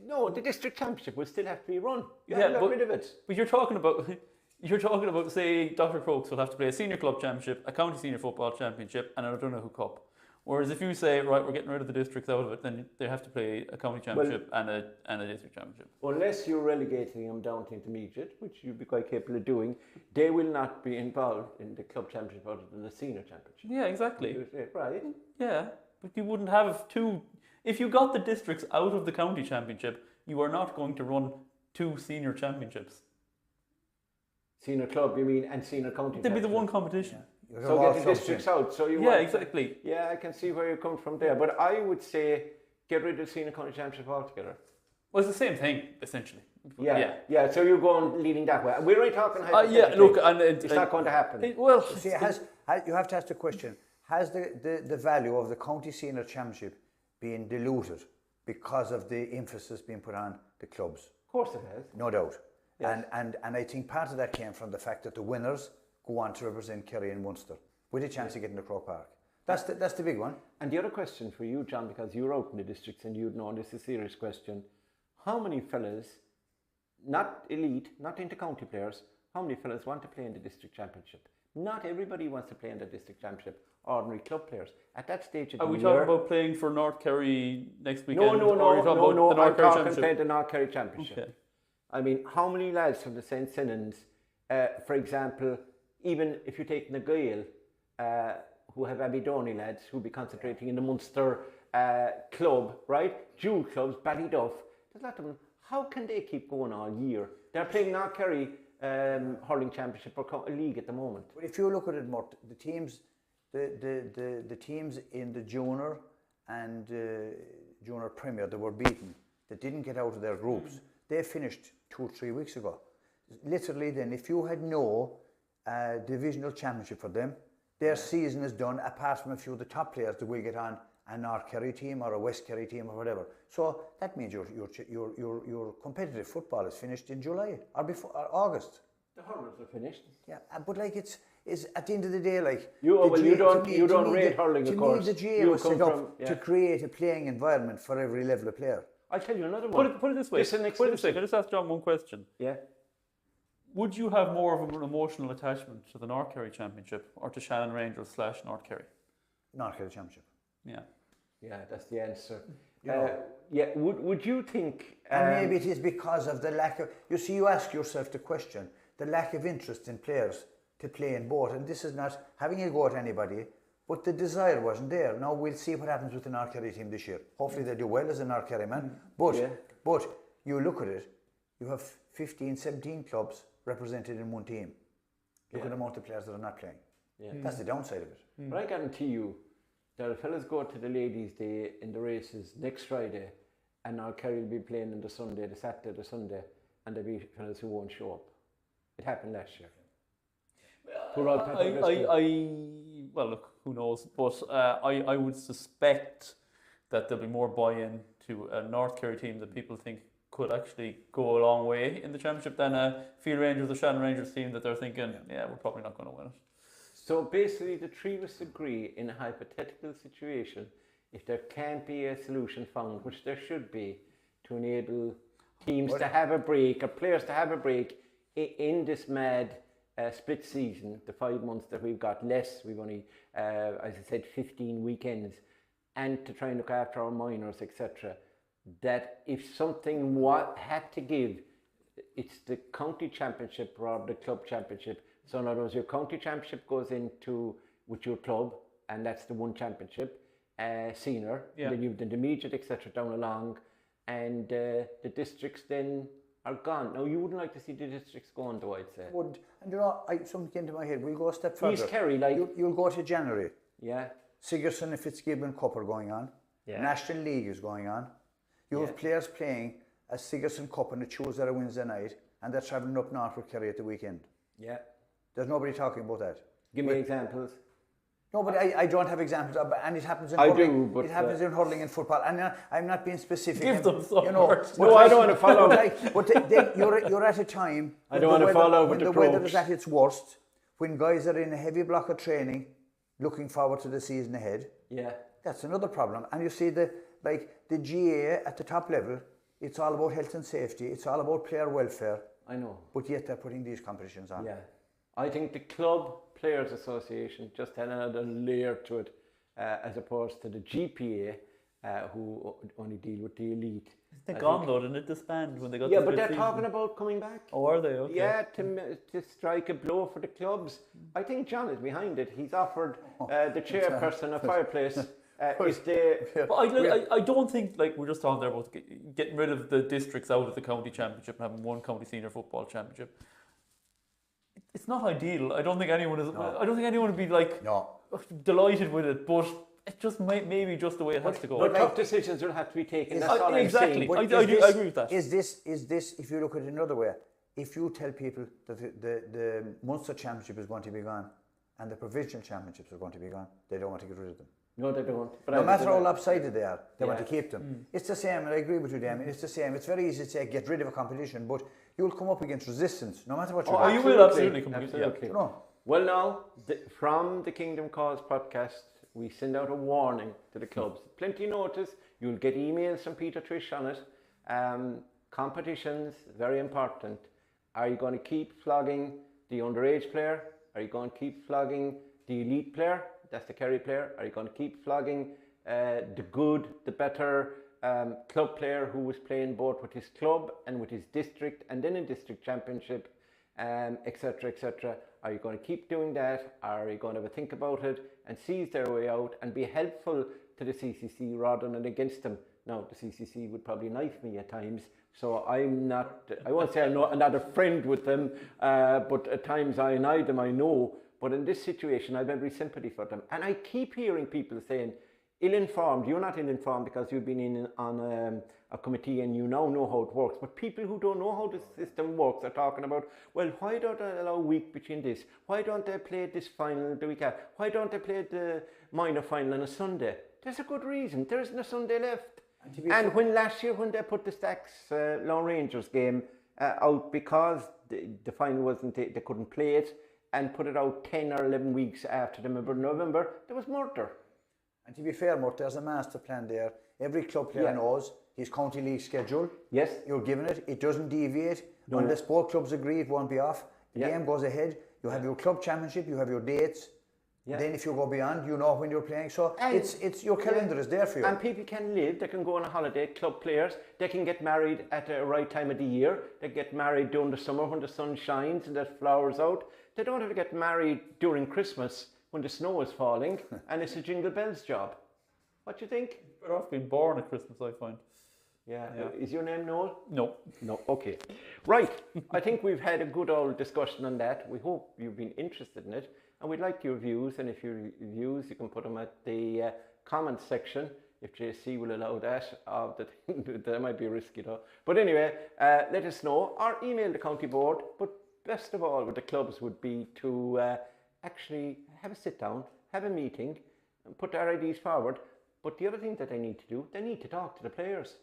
no, the district championship will still have to be run. You have to get rid of it. But you're talking about, say, Dr. Crokes will have to play a senior club championship, a county senior football championship, and an O'Donoghue Cup. Whereas if you say, right, we're getting rid of the districts out of it, then they have to play a county championship and a district championship. Unless you're relegating them down to intermediate, which you'd be quite capable of doing, they will not be involved in the club championship other than the senior championship. Yeah, exactly. Right. Yeah, but you wouldn't have two. If you got the districts out of the county championship, you are not going to run two senior championships. Senior club, you mean, and senior county? They'd be the one competition. Yeah. So get the districts out. So exactly. Yeah, I can see where you come from there. But I would say get rid of the senior county championship altogether. Well, it's the same thing, essentially. Yeah. So you're going leading that way. We're only talking hypothetically. Look, and it's not going to happen. See, you have to ask the question: has the value of the county senior championship been diluted because of the emphasis being put on the clubs? Of course it has. No doubt. Yes. And I think part of that came from the fact that the winners go on to represent Kerry and Munster with a chance of getting to Croke Park. That's the big one. And the other question for you, John, because you're out in the districts and you'd know, and this is a serious question, how many fellas, not elite, not inter-county players, how many fellas want to play in the district championship? Not everybody wants to play in the district championship, ordinary club players. At that stage of the year... Are we talking about playing for North Kerry next weekend? No, I'm talking playing the North Kerry Championship. Okay. I mean, how many lads from the St. Senans, for example, even if you take the Gael, who have Abidoni lads who'll be concentrating in the Munster club, right? Jewel clubs, Ballyduff. There's a lot of them. How can they keep going all year? They're playing North Kerry hurling championship or league at the moment. But if you look at it, Murt, the teams in the junior and junior premier that were beaten, that didn't get out of their groups, they finished 2 or 3 weeks ago. Literally then, if you had no divisional championship for them, Their season is done, apart from a few of the top players that will get on a North Kerry team or a West Kerry team or whatever. So that means your competitive football is finished in July or before or August. The hurlers are finished. Yeah, but like it's at the end of the day, like you don't rate hurling, of course. To me, the GA was set up to create a playing environment for every level of player. I'll tell you another one. Put it this way. Can I just ask John one question? Yeah. Would you have more of an emotional attachment to the North Kerry Championship or to Shannon Rangers / North Kerry? North Kerry Championship. Yeah. Yeah, that's the answer. Yeah. Would you think? And maybe it is because of the lack of. You see, you ask yourself the question: the lack of interest in players to play in both, and this is not having a go at anybody, but the desire wasn't there. Now we'll see what happens with the North Kerry team this year. Hopefully they do well as a North Kerry man. But you look at it, you have 15, 17 clubs represented in one team. Look at the amount of players that are not playing. Yeah. That's the downside of it. But I guarantee you that if fellas go to the ladies' day in the races next Friday, and North Kerry will be playing on the Sunday, the Saturday, the Sunday, and there'll be fellas who won't show up. It happened last year. Well, look, who knows? But I would suspect that there'll be more buy-in to a North Kerry team that people think could actually go a long way in the championship than a Field Rangers or Shannon Rangers team that they're thinking, we're probably not going to win it. So basically, the three of us agree in a hypothetical situation, if there can't be a solution found, which there should be, to enable teams to have a break, or players to have a break in this mad split season, the 5 months that we've got less, we've only, as I said, 15 weekends, and to try and look after our minors, etc. That if something had to give, it's the county championship rather than the club championship. So in other words, your county championship goes into with your club, and that's the one championship, senior. And then you've the intermediate, etc. down along, and the districts then are gone. Now you wouldn't like to see the districts gone, though, I'd say. Would, and you know, something came to my head. We'll go a step further. East Kerry, like you'll go to January. Yeah. Sigerson and Fitzgibbon Cup are going on. Yeah. National League is going on. You have players playing a Sigerson Cup on a Tuesday or Wednesday night, and they're travelling up north with Kerry at the weekend. Yeah. There's nobody talking about that. Give me examples. No, but I don't have examples, and it happens in hurling. But it happens in hurling and football, and I'm not being specific. Give them some words. No, I don't want to follow. But you're at a time. I don't want to follow with when the weather is at its worst, when guys are in a heavy block of training, looking forward to the season ahead. Yeah. That's another problem. And you see the GA at the top level, it's all about health and safety. It's all about player welfare. I know. But yet they're putting these competitions on. Yeah. I think the Club Players Association just had another layer to it, as opposed to the GPA, who only deal with the elite. They're gone though, didn't it disband when they got? Yeah, but they're talking about coming back. Oh, are they? Okay. Yeah, to strike a blow for the clubs. I think John is behind it. He's offered the chairperson a fireplace. But I don't think, like we're just talking there about getting rid of the districts out of the county championship and having one county senior football championship. It's not ideal. I don't think anyone is. No. I don't think anyone would be delighted with it. But it's just maybe just the way it has to go. But tough decisions will have to be taken. That's all exactly. I'm saying. I agree with that. Is this? If you look at it another way, if you tell people that the Munster Championship is going to be gone and the provincial championships are going to be gone, they don't want to get rid of them. No, they don't. But no matter how lopsided they are, they want to keep them. It's the same, and I agree with you, Damian. It's the same. It's very easy to say get rid of a competition, but you'll come up against resistance no matter what you do. You will absolutely. Yeah. No. Well, now, from the Kingdom Calls podcast, we send out a warning to the clubs. Plenty notice. You'll get emails from Peter Trish on it. Competitions, very important. Are you going to keep flogging the underage player? Are you going to keep flogging the elite player? That's the Kerry player. Are you going to keep flogging the good, the better club player who was playing both with his club and with his district and then in district championship, etc., etc.? Are you going to keep doing that? Are you going to have a think about it and seize their way out and be helpful to the CCC rather than against them? Now, the CCC would probably knife me at times, so I won't say I'm not a friend with them, but at times I annoy them, I know. But in this situation, I have every sympathy for them. And I keep hearing people saying, ill-informed. You're not ill-informed because you've been in on a committee and you now know how it works. But people who don't know how the system works are talking about, well, why don't they allow a week between this? Why don't they play this final the week after? Why don't they play the minor final on a Sunday? There's a good reason. There isn't a Sunday left. And when last year, when they put the Stacks Lone Rangers game out because the final wasn't, they couldn't play it, and put it out 10 or 11 weeks after the November, there was murder. And to be fair, Murt, there's a master plan there. Every club player knows his county league schedule. Yes. You're given it. It doesn't deviate. No. Unless both clubs agree, it won't be off. The game goes ahead. You have your club championship. You have your dates. Yeah. Then if you go beyond, you know when you're playing. So it's your calendar is there for you. And people can live. They can go on a holiday. Club players. They can get married at the right time of the year. They get married during the summer when the sun shines and there's flowers out. They don't have to get married during Christmas when the snow is falling and it's a jingle bells job. What do you think? Better off being born at Christmas, I find. Yeah. Is your name Noel? No. No. Okay. Right. I think we've had a good old discussion on that. We hope you've been interested in it, and we'd like your views. And if your views, you can put them at the comments section. If JC will allow that, that might be risky though. But anyway, let us know or email the county board. But best of all, with the clubs would be to actually have a sit down, have a meeting, and put their ideas forward. But the other thing that they need to do, they need to talk to the players.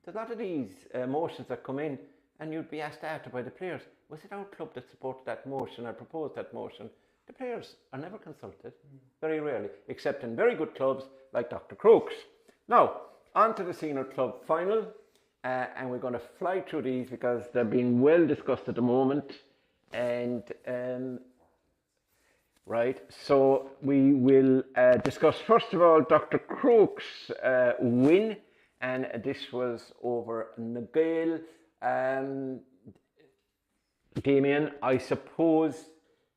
There's a lot of these motions that come in and you'd be asked after by the players, was it our club that supported that motion or proposed that motion? The players are never consulted, very rarely, except in very good clubs like Dr. Crooks. Now, on to the senior club final, and we're going to fly through these because they're being well discussed at the moment. And right, so we will discuss first of all Dr. Crooks' win. And this was over Nagale. Damian, I suppose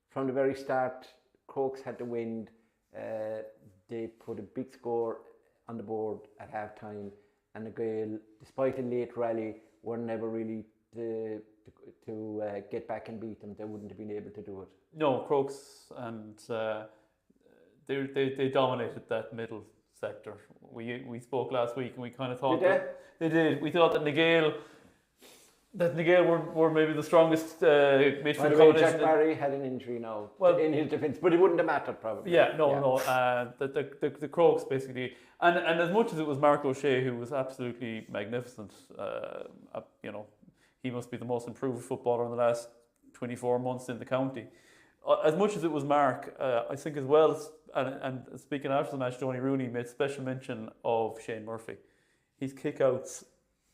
from the very start, Crooks had the wind. They put a big score on the board at half time, and Nagale, despite a late rally, were never really to get back and beat them. They wouldn't have been able to do it. No, Crooks, and they dominated that middle sector. We spoke last week and we kind of thought they did. We thought that Nagale were maybe the strongest midfield combination. Jack Barry had an injury now in his defence, but it wouldn't have mattered probably. No. The Crooks basically, and as much as it was Mark O'Shea who was absolutely magnificent, he must be the most improved footballer in the last 24 months in the county. As much as it was Mark, I think as well, and speaking after the match, Tony Rooney made special mention of Shane Murphy. His kickouts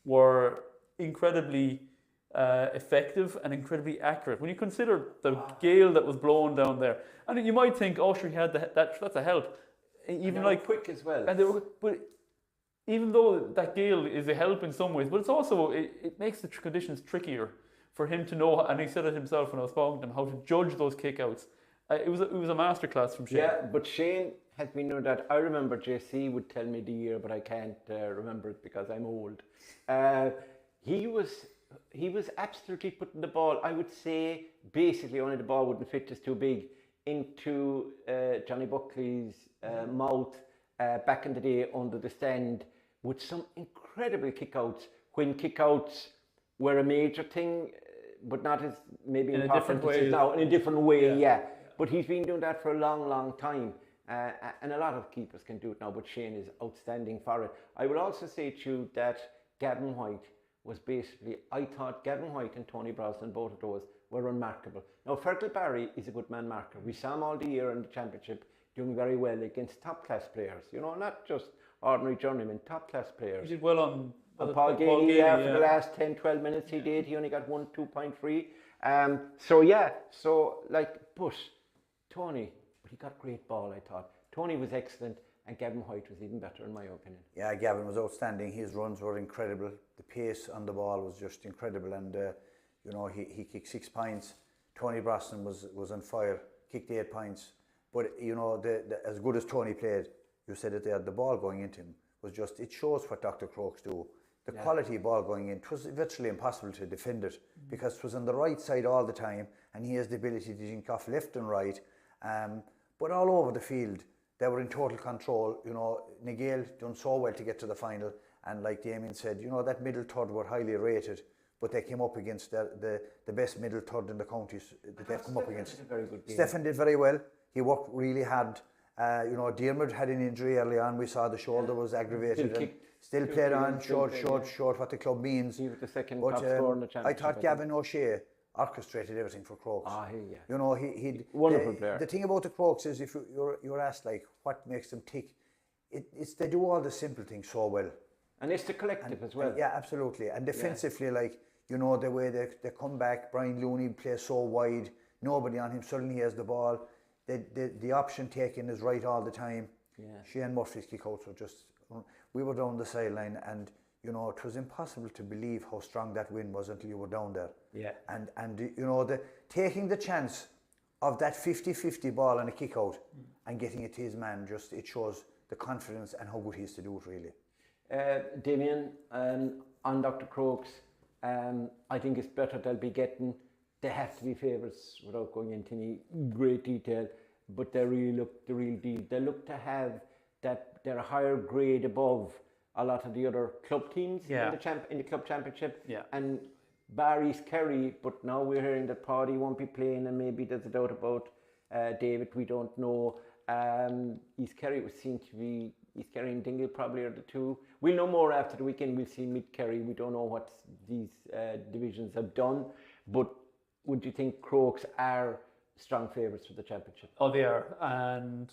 were incredibly effective and incredibly accurate. When you consider the gale that was blowing down there, and you might think, oh, sure, he had that's a help. Even like quick as well. And but even though that gale is a help in some ways, but it's also it makes the conditions trickier for him to know, and he said it himself when I was talking to him, how to judge those kickouts. It was a masterclass from Shane. Yeah, but Shane has been doing that. I remember JC would tell me the year, but I can't remember it because I'm old. He was absolutely putting the ball, I would say, basically only the ball wouldn't fit, just too big, into Johnny Buckley's mouth back in the day under the stand with some incredible kickouts, when kickouts were a major thing, but not as maybe in a different way now, in a different way, yeah. But he's been doing that for a long, long time. And a lot of keepers can do it now, but Shane is outstanding for it. I will also say to you that Gavin White was basically, I thought Gavin White and Tony Brosnan, both of those, were remarkable. Now, Fergal Barry is a good man marker. We saw him all the year in the championship doing very well against top-class players. You know, not just ordinary journeymen, top-class players. He did well on Paul Gay, for the last 10, 12 minutes he did. He only got 2.3. But Tony, he got great ball, I thought. Tony was excellent, and Gavin White was even better, in my opinion. Yeah, Gavin was outstanding. His runs were incredible. The pace on the ball was just incredible, and he kicked 6 points. Tony Brosnan was on fire, kicked 8 points. But as good as Tony played, you said it there, the ball going into him was just, it shows what Dr. Crooks do. The quality ball going in, it was virtually impossible to defend it because it was on the right side all the time, and he has the ability to jink off left and right. But all over the field, They were in total control. You know, Nigel done so well to get to the final, and like Damian said, you know, that middle third were highly rated, but they came up against the best middle third in the counties that they've come up against. Very good game. Stefan did very well. He worked really hard. You know, Dermot had an injury early on. We saw the shoulder was aggravated. Still played on, showed what the club means. He was the second But top scorer in the championship. I thought Gavin O'Shea orchestrated everything for Crokes. Yeah. You know, he wonderful player. The thing about the Crokes is, if you're asked like what makes them tick, it's they do all the simple things so well. And it's the collective as well. Yeah, absolutely. And defensively, like, you know, the way they come back, Brian Looney plays so wide, nobody on him, suddenly he has the ball. The option taken is right all the time. Yeah. Shane Murphy's kickouts were just, we were down the sideline, and you know, it was impossible to believe how strong that wind was until you were down there. Yeah. And you know, taking the chance of that 50-50 ball and a kick out and getting it to his man, just it shows the confidence and how good he is to do it, really. Damian, on Dr. Crokes, I think it's better they have to be favourites without going into any great detail, but they really look the real deal. They look to have that they're a higher grade above a lot of the other club teams in the club championship. Yeah. And Barry's Kerry, but now we're hearing that Paddy won't be playing, and maybe there's a doubt about David. We don't know. East Kerry was seen to be East Kerry and Dingle probably are the two. We'll know more after the weekend. We'll see Mid Kerry. We don't know what these divisions have done, but would you think Crokes are strong favourites for the championship? Oh, they are. And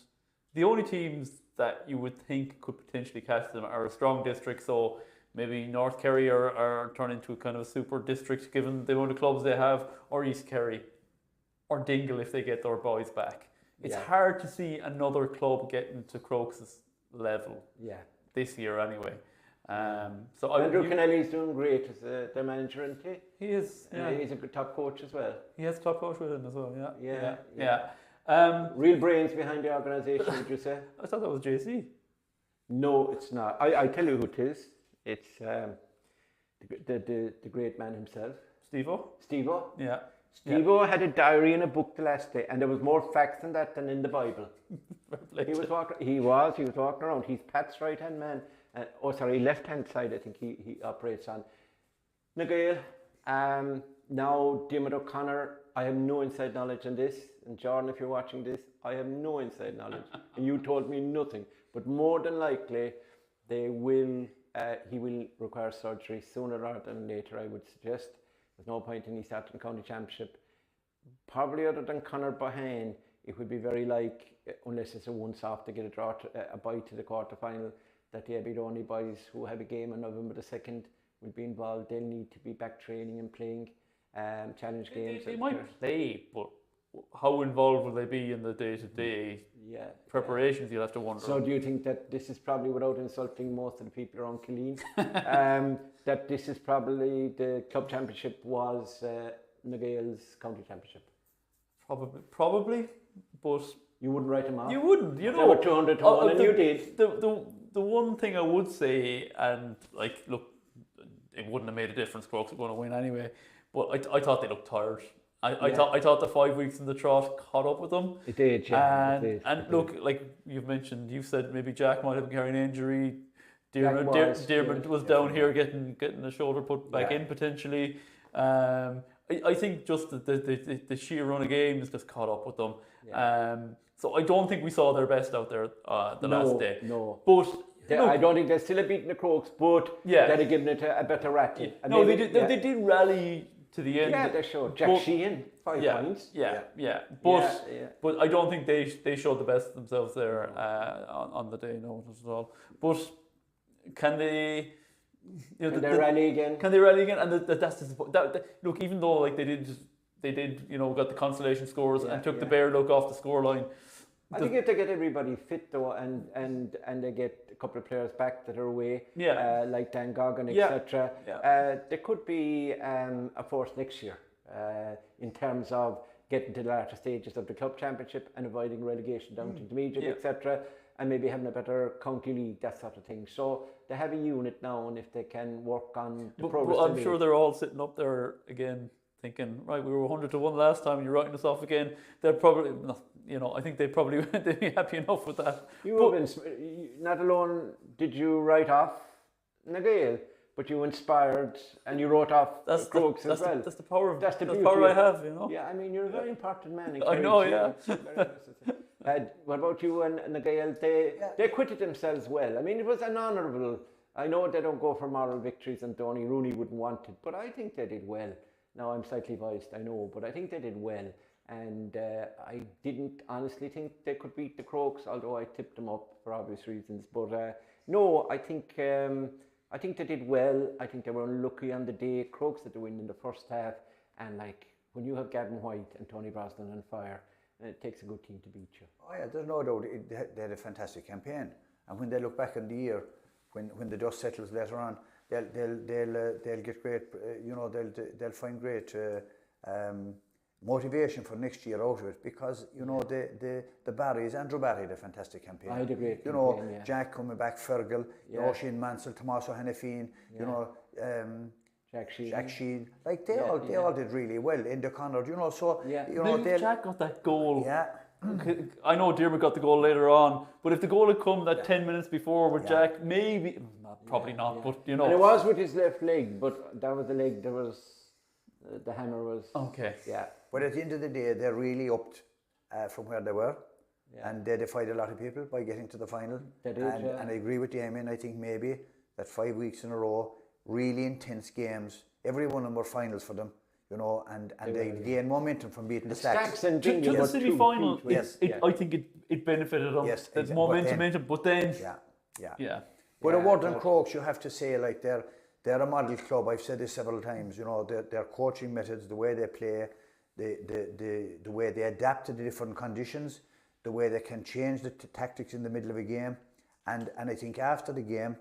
the only teams that you would think could potentially catch them are a strong district. So maybe North Kerry are turned into a kind of a super district given the amount of clubs they have, or East Kerry, or Dingle if they get their boys back. It's hard to see another club getting to Crokes' level this year anyway. So Andrew Kennelly's doing great as their manager, isn't he? He is. Yeah. He's a good top coach as well. He has a top coach with him as well. Yeah. Real brains behind the organisation, would you say? I thought that was JC. No, it's not. I tell you who it is. It's the great man himself. Steve-O. Yeah. Steve-O had a diary and a book the last day, and there was more facts in that than in the Bible. He was walking around. He's Pat's right hand man. Left hand side. I think he operates on. Nigel, now Diarmuid O'Connor. I have no inside knowledge on this, and Jordan, if you're watching this, I have no inside knowledge, and you told me nothing. But more than likely, he will require surgery sooner rather than later. I would suggest. There's no point in he starting county championship. Probably other than Conor Bohan, it would be very unless it's a once-off to get a bye to the quarter-final, that they'll be the only boys who have a game on November the 2nd will be involved. They'll need to be back training and playing challenge games. They might play, but how involved will they be in the day-to-day preparations, you'll have to wonder. So do you think that this is probably, without insulting most of the people around Killeen, that this is probably the club championship was Nigel's county championship? Probably, but you wouldn't write them off. You wouldn't, you know. They were 200 to 1 and you did. The one thing I would say, and look, it wouldn't have made a difference. Crokes were going to win anyway, but I thought they looked tired. I thought the 5 weeks in the trot caught up with them. It did, yeah. And look, like you've mentioned, you said maybe Jack might have been carrying an injury. Dermot was down here getting the shoulder put back in potentially. I think just the sheer run of games just caught up with them. Yeah. So I don't think we saw their best out there last day. No. But I don't think they're still beating the Crokes, but they'd have given it a better rattle. Yeah. No, they did rally to the end. Yeah, they showed. Jack Sheehan, 5 points. Yeah. But I don't think they showed the best of themselves there on the day, no, not at all. But can they... Can they rally again? Can they rally again? And that's look, even though they did got the consolation scores and took the bare look off the scoreline. I think if they get everybody fit though, and they get a couple of players back that are away, like Dan Goggin, etc. There could be a force next year in terms of getting to the latter stages of the club championship and avoiding relegation down to intermediate, etc. And maybe having a better county league, that sort of thing. So they have a unit now, and if they can work on the progress. I'm sure they're all sitting up there again thinking, right, we were 100 to 1 last time and you're writing us off again. They're probably, I think they'd be happy enough with that. Not alone did you write off Na Gael, but you inspired and you wrote off Crokes as well. That's the power of That's the power I have, Yeah, I mean, you're a very important man. I know, yeah. What about you and Na Gael? They acquitted themselves well. I mean, it was an honourable. I know they don't go for moral victories, and Tony Rooney wouldn't want it, but I think they did well. Now, I'm slightly biased, I know, but I think they did well. And I didn't honestly think they could beat the Crokes, although I tipped them up for obvious reasons. But no, I think they did well. I think they were unlucky on the day. Crokes had the win in the first half. And like, when you have Gavin White and Tony Brosnan on fire, it takes a good team to beat you. Oh yeah, there's no doubt they had a fantastic campaign. And when they look back on the year, when the dust settles later on, they'll get great, they'll find great motivation for next year out of it, because the Barrys, Andrew Barry had a fantastic campaign. I had a great campaign, yeah. Jack coming back, Fergal, Shane Mansell, Tommaso Hannafin, Jack Sheen, like they all did really well. In the Connor, so Jack got that goal. Yeah. I know Diarmuid got the goal later on, but if the goal had come that 10 minutes before with Jack, maybe, probably not, but And it was with his left leg, but that was the leg, the hammer was... Okay. Yeah. But at the end of the day, they really upped from where they were, and they defied a lot of people by getting to the final. They did, and I agree with Damian. I think maybe that 5 weeks in a row, really intense games, every one of them were finals for them. And they gained momentum from beating the Stacks. And to the semi-final, I think it benefited them. Yes, exactly. Momentum, but then... Yeah. But a word on Crokes, you have to say, like, they're a model club. I've said this several times. Their coaching methods, the way they play, the way they adapt to the different conditions, the way they can change the tactics in the middle of a game. And I think after the game,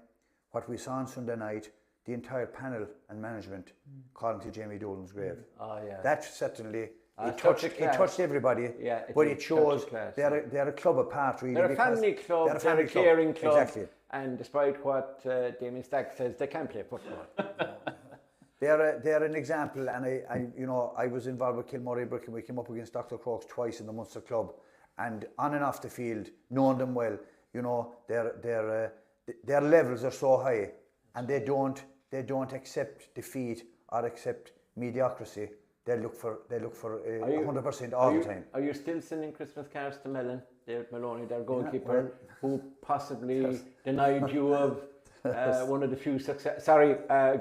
what we saw on Sunday night, the entire panel and management calling to Jamie Dolan's grave. Oh, yeah. That certainly, it touched everybody, but it shows they're a club apart, really. They're a family club, they're a caring club. Exactly. And despite what Damian Stack says, they can play football. They're an example, and I was involved with Kilmurray-Brick, and we came up against Dr. Crokes twice in the Munster club, and on and off the field, knowing them well, their levels are so high, and they don't accept defeat or accept mediocrity. They look for 100% all the time. Are you still sending Christmas cards to Mellon, David Maloney, their goalkeeper, who possibly denied you of one of the few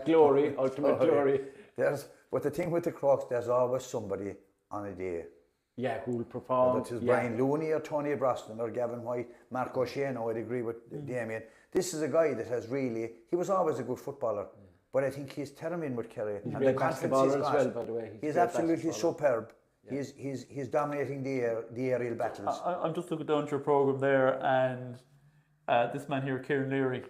glory, ultimate glory? But the thing with the Crokes, there's always somebody on a day. Yeah, who will perform. Whether it's Brian Looney or Tony Brosnan or Gavin White, Mark O'Shea, I'd agree with Damian. This is a guy that he was always a good footballer, but I think he's termined with Kerry. He's and the confidence he's got. As well, by the way. He's absolutely superb. Yeah. He's dominating the aerial battles. I'm just looking down to your programme there, and this man here, Kieran Leary,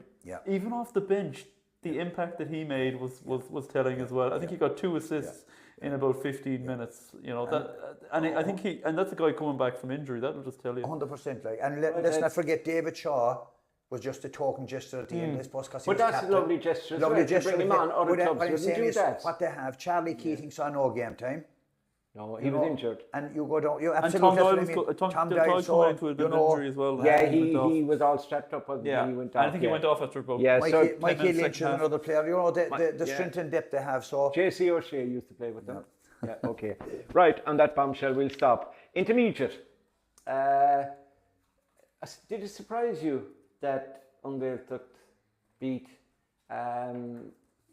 even off the bench, the impact that he made was telling as well. I think he got 2 assists in about 15 minutes. I think that's a guy coming back from injury. That'll just tell you. 100%. And let's not forget David Shaw was just a token gesture at the end, I suppose, because he was that's captain. A lovely gesture. Lovely gesture. To bring him on. Other clubs wouldn't do that. What they have, Charlie Keating saw no game time. No, he was injured. And you go down. You absolutely. And Tom Doyle saw into an injury as well. Yeah, he was all strapped up. Yeah, he went off. I think he went off after about. Yeah, Mikey Lynch is another player. The strength and depth they have. So JC O'Shea used to play with them. Yeah, okay. Right, on that bombshell, we'll stop. Intermediate. Did it surprise you that Ungaeltocht beat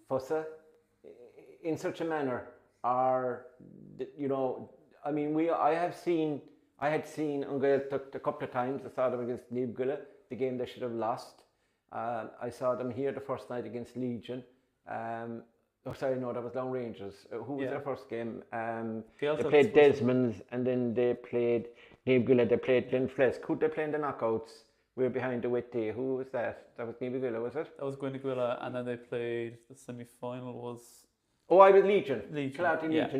Fossa in such a manner? Or, I had seen Ungaeltocht a couple of times. I saw them against Niamh, the game they should have lost. I saw them here the first night against Legion. That was Long Rangers. Who was their first game? They played Desmond's, and then they played Niamh, they played Glenflesk. Who did they play in the knockouts? We were behind the wet day. Who was that? That was Niamh, was it? That was Gwynagwilla, and then they played, the semi-final was... Oh, I was Legion. Legion.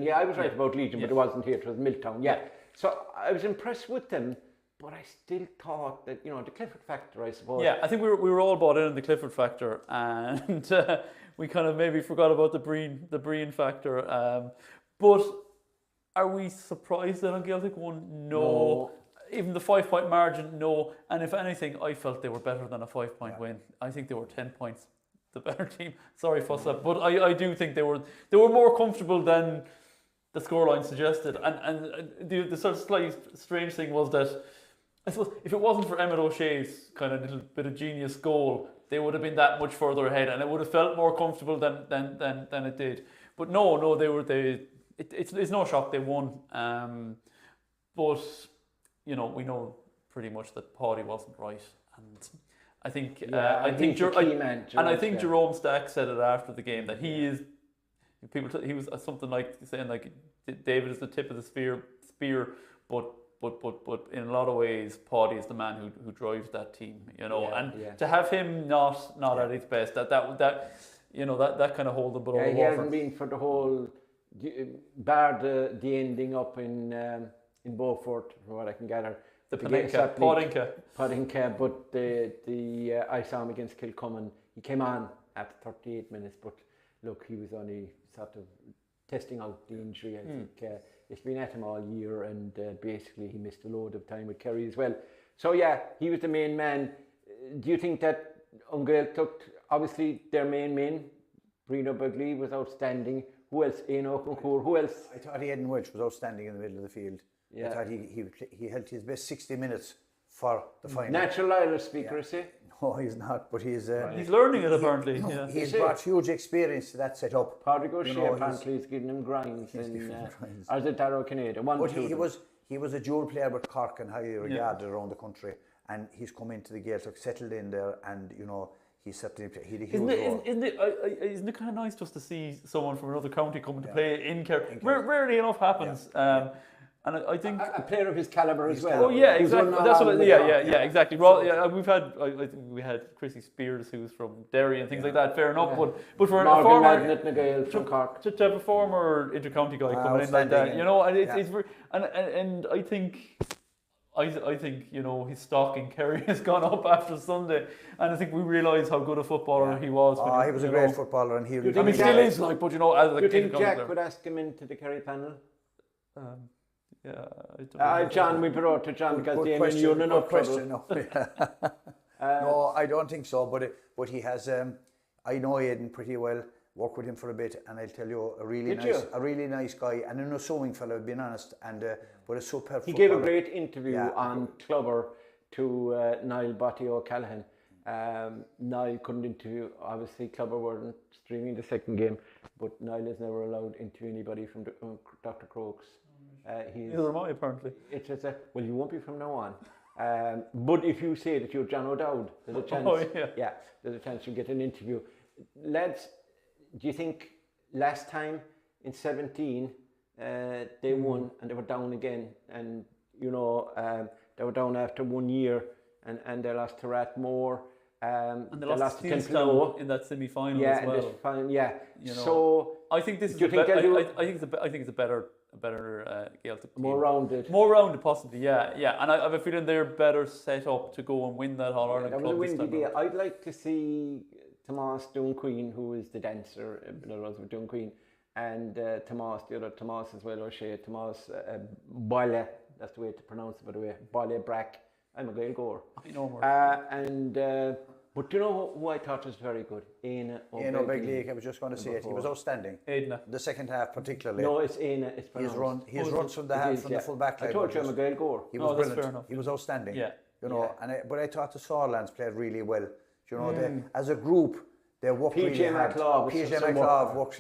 Yeah, I was right about Legion, but it wasn't here. It was Milltown. Yeah. So I was impressed with them, but I still thought that, the Clifford factor, I suppose. Yeah, I think we were all bought in the Clifford factor, and we kind of maybe forgot about the Breen factor. But are we surprised that Gaeltacht won? No. even the 5-point margin, no. And if anything, I felt they were better than a 5-point win. I think they were 10 points the better team. Sorry, fuss up, but I do think they were more comfortable than the scoreline suggested. And the sort of slightly strange thing was that, I suppose, if it wasn't for Emmett O'Shea's kind of little bit of genius goal, they would have been that much further ahead, and it would have felt more comfortable than it did. But no, it's no shock they won. But we know pretty much that Paddy wasn't right, and I think Jerome Stack said it after the game that he was something like saying like David is the tip of the spear, but in a lot of ways Paddy is the man who drives that team, to have him not at his best, that kind of hold the ball over. He hasn't been for the whole, bar the ending up in Beaufort, from what I can gather. The Podinka, but I saw him against Kilcummin. He came on after 38 minutes, but look, he was only sort of testing out the injury. I think it's been at him all year, and basically he missed a load of time with Kerry as well. So yeah, he was the main man. Do you think that Ungail took, obviously their main men, Bruno Bugley was outstanding. Who else? Enoch O'Cour. Who else? I thought Aidan Welch was outstanding in the middle of the field. Yeah. I thought he held his best 60 minutes for the final. Natural Irish speaker, is he? No, he's not, but he's learning it apparently. He's brought huge experience to that setup. Pádraig O'Shea apparently is giving him grinds. As a Darrow Canada. But he was a dual player with Cork and highly regarded around the country, and he's come into the Gaeltacht, settled in there, and he certainly played. He had a huge role. Isn't it kind of nice just to see someone from another county coming to play in Kerry? Rarely enough happens. And I think a player of his calibre as well. Oh yeah, exactly. That's what. Yeah, exactly. Well, we had Chrissy Spears, who's from Derry and things like that. Fair enough, but for a former from Cork, to have a former intercounty guy coming in like that, and I think his stock in Kerry has gone up after Sunday, and I think we realise how good a footballer he was. He was a great footballer, and he still is. Like, but as do you think Jack would ask him into the Kerry panel? John, we brought to John because Damian, you're in enough trouble. No, I don't think so. But he has. I know Aidan pretty well. Worked with him for a bit, and I'll tell you, a really nice guy, and an unassuming fellow, being honest. And but a superb. He gave a great interview on Clubber to Niall Botti O'Callaghan. Niall couldn't interview. Obviously, Clubber weren't streaming the second game, but Niall is never allowed to interview anybody from Dr. Crokes. Neither am I, apparently. It's just well, you won't be from now on. But if you say that you're John O'Dowd, there's a chance. There's a chance you'll get an interview. Lads, do you think last time in 17 they won and they were down again, and they were down after 1 year, and they lost to Rathmore. And they lost to Kingstown in that semi-final as well. So I think this is. I think it's a better Gaeltacht team. More rounded, possibly. Yeah. And I have a feeling they're better set up to go and win that All Ireland Club. That was a windy day. I'd like to see Tomas Dunqueen, who is the dancer, with Dunqueen, and Tomas, the other Tomas as well, O'Shea, Tomas Boyle. That's the way to pronounce it, by the way. Boyle Brack. I'm a Gael goer. I know more. But do you know who I thought was very good? Éanna O'Begley. I was just going to say it. He was outstanding. Éanna. The second half particularly. No, it's Éanna. It's pronounced. His runs from the half, from the full back line. I told you I'm a Gael goer. He was brilliant. Fair enough. He was outstanding. Yeah. But I thought the Saarlands played really well. They, as a group, they worked really hard. PJ McLeod works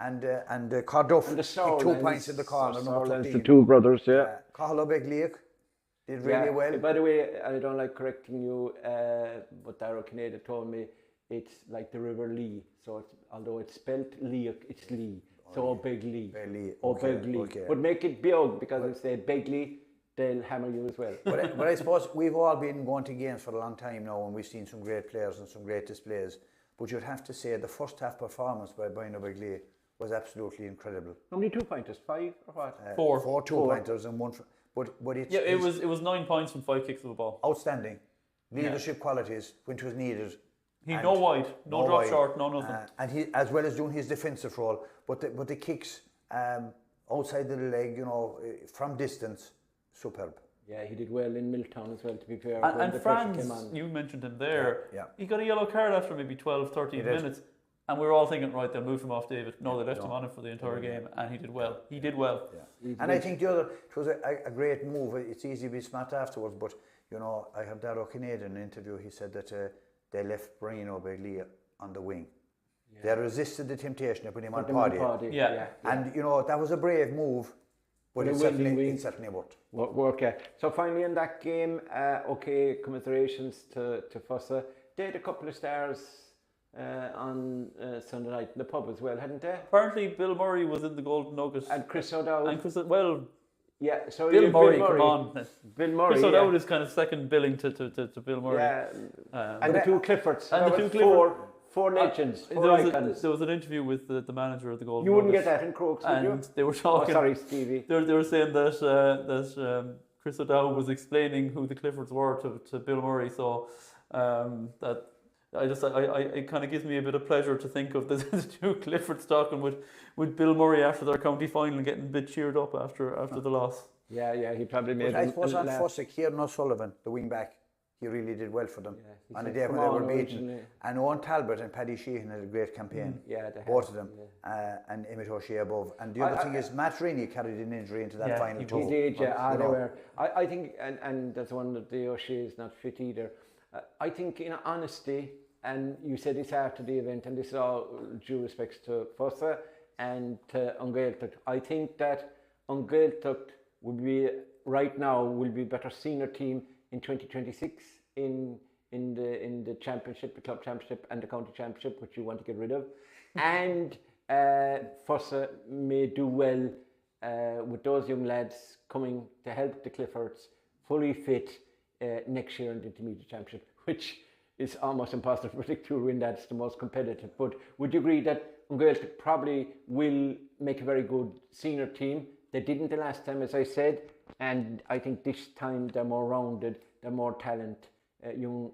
and Carduff took 2 points in the corner. The two brothers, Cathal O'Begley did really well. By the way, I don't like correcting you, but Darrow Canada told me it's like the River Lee. So although it's spelled Lee, it's Lee. So O'Begley. Okay. But make it big, because if they say Begley, they'll hammer you as well. But I suppose we've all been going to games for a long time now, and we've seen some great players and some great displays. But you'd have to say the first half performance by Brian O'Begley was absolutely incredible. How many 2-pointers? 5 or what? 4. 4 2-pointers and 1. But it was 9 points from 5 kicks of the ball. Outstanding. Leadership qualities, which was needed. He no wide, no drop short, no nothing. And he, as well as doing his defensive role, but the kicks outside of the leg, from distance, superb. Yeah, he did well in Milltown as well, to be fair. And, when and the pressure came Franz, on. you mentioned him there. Yeah. He got a yellow card after maybe 12, 13 He did. minutes. And we were all thinking, right, they'll move him off David. No, they left No. him on him for the entire game, and he did well. He did well. Yeah. And I think the other, it was a great move. It's easy to be smart afterwards, but you know, I heard Darrow Kinnaid in an interview. He said that they left Brian O'Begley on the wing. They resisted the temptation to put him on Paddy. Yeah. And you know, that was a brave move, but it certainly worked. Work, yeah. So finally in that game, okay, commiserations to Fossa. They had a couple of stars on Sunday night in the pub as well, hadn't they? Apparently, Bill Murray was in the Golden Nugget. And Chris O'Dowd. And Chris, well, yeah, so Bill Murray, come on. Bill Murray. Chris O'Dowd is kind of second billing to Bill Murray. Yeah. And the two Cliffords. And the two Cliffords. Four legends, four icons. There was an interview with the manager of the Golden You wouldn't Nugget, get that in Crokes, would you? and they were talking. Oh, sorry, Stevie. They were saying that Chris O'Dowd was explaining who the Cliffords were to Bill Murray. So that it kind of gives me a bit of pleasure to think of the two Cliffords talking with Bill Murray after their county final and getting a bit cheered up after the loss. Yeah, he probably made. But I suppose on Fossick, Kieran O'Sullivan, the wing back, he really did well for them on the day when they were beaten. And Owen Talbot and Paddy Sheehan had a great campaign. Yeah, they both of them. And Emmett O'Shea above. And the other thing is, Matt Riney carried an injury into that final too. He did, yeah. They were. I think, and that's one of the O'Shea's not fit either. I think, in honesty, and you said this after the event, and this is all due respects to Fossa and to Ungaeltucht. I think that Ungaeltucht would be, right now, will be a better senior team in 2026 in the championship, the club championship and the county championship, which you want to get rid of. And Fossa may do well with those young lads coming to help the Cliffords fully fit next year in the intermediate championship, which is almost impossible to predict who will win. That's the most competitive. But would you agree that Ungaeltucht probably will make a very good senior team? They didn't the last time, as I said, and I think this time they're more rounded, they're more talent. Young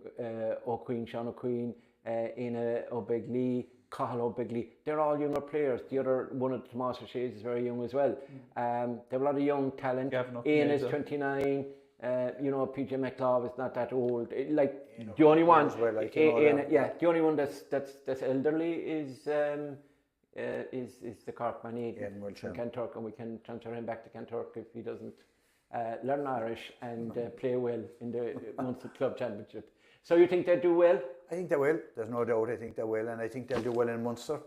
O'Queen, Sean O'Queen, Ina O'Begley, Cathal O'Begley, they're all younger players. The other one of Tomas O'Shea's is very young as well. They have a lot of young talent. Ian is 29. PJ McLeod is not that old. The only one, the only one that's elderly is the Corkman Aidan from Kanturk, and we can transfer him back to Kanturk if he doesn't learn Irish and play well in the Munster Club Championship. So you think they do well? I think they will. There's no doubt. I think they will, and I think they'll do well in Munster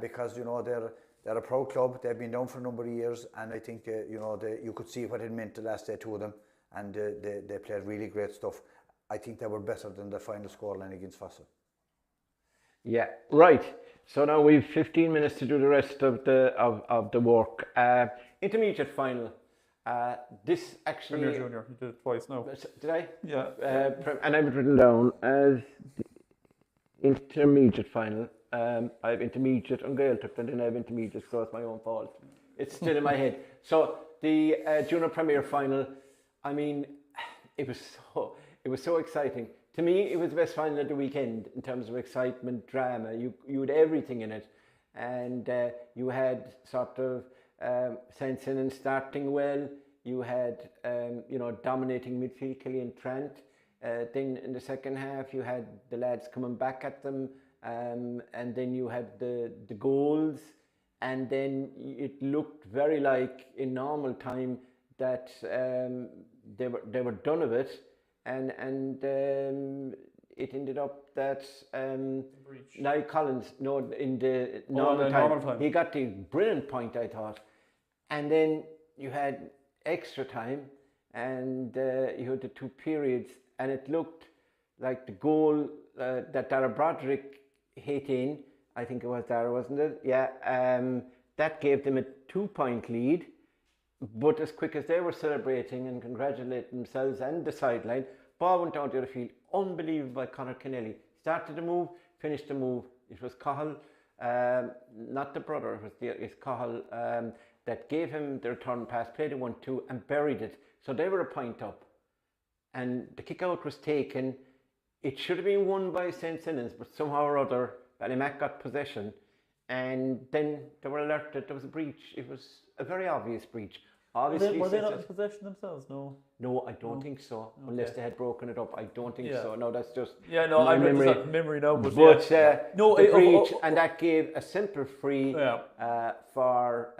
because they're a proud club. They've been down for a number of years, and I think you could see what it meant the last day to them, and they played really great stuff. I think they were better than the final scoreline against Fossa. Yeah, right. So now we've 15 minutes to do the rest of the work. Intermediate final. This actually... Premier Junior, you did it twice now. Did I? Yeah. And I have it written down as the intermediate final. I have intermediate Ungaeltucht, and then I have intermediate, so it's my own fault. It's still in my head. So the Junior Premier final, I mean, it was so exciting. To me, it was the best final of the weekend in terms of excitement, drama. You had everything in it, and you had sort of Sensen starting well. You had dominating midfield, Killian Trent. Then in the second half, you had the lads coming back at them, and then you had the goals, and then it looked very like in normal time that they were done with it. And it ended up that Niall Collins, in the normal time, he got the brilliant point, I thought. And then you had extra time, and you had the two periods, and it looked like the goal that Dara Broderick hit in, I think it was Dara, wasn't it? Yeah, that gave them a 2-point lead. But as quick as they were celebrating and congratulating themselves and the sideline, ball went down to the field. Unbelievable by Conor Kennelly. Started the move, finished the move. It was Cathal, not the brother, it's Cathal that gave him the return pass, played a 1-2 and buried it. So they were a point up. And the kick out was taken. It should have been won by St. Sinnans, but somehow or other, Ballymac got possession. And then they were alerted there was a breach. It was a very obvious breach. Obviously, Were they not in possession themselves? No. No, I don't think so. Okay. Unless they had broken it up, I don't think so. No, that's just I read memory. this memory now, but no, the breach, and that gave a simple free for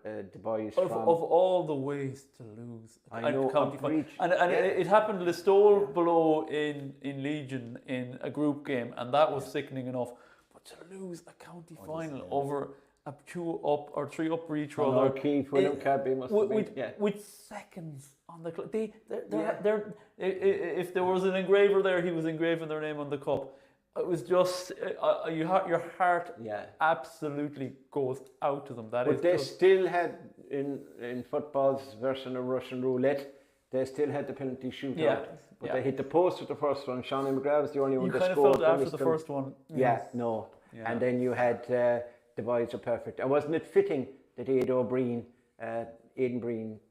the boys. Of all the ways to lose, I know, county final, and it happened Listowel below in Legion in a group game, and that was sickening enough. But to lose a county final over a 2-up or 3-up breach rather, with seconds on the clock. They're if there was an engraver there, he was engraving their name on the cup. It was just your heart absolutely goes out to them. But they still had in football's version of Russian roulette. They still had the penalty shootout, but they hit the post with the first one. Sean McGrath was the only one that scored. You kind of felt after the first one. And then you had the boys were perfect. And wasn't it fitting that Aidan Breen,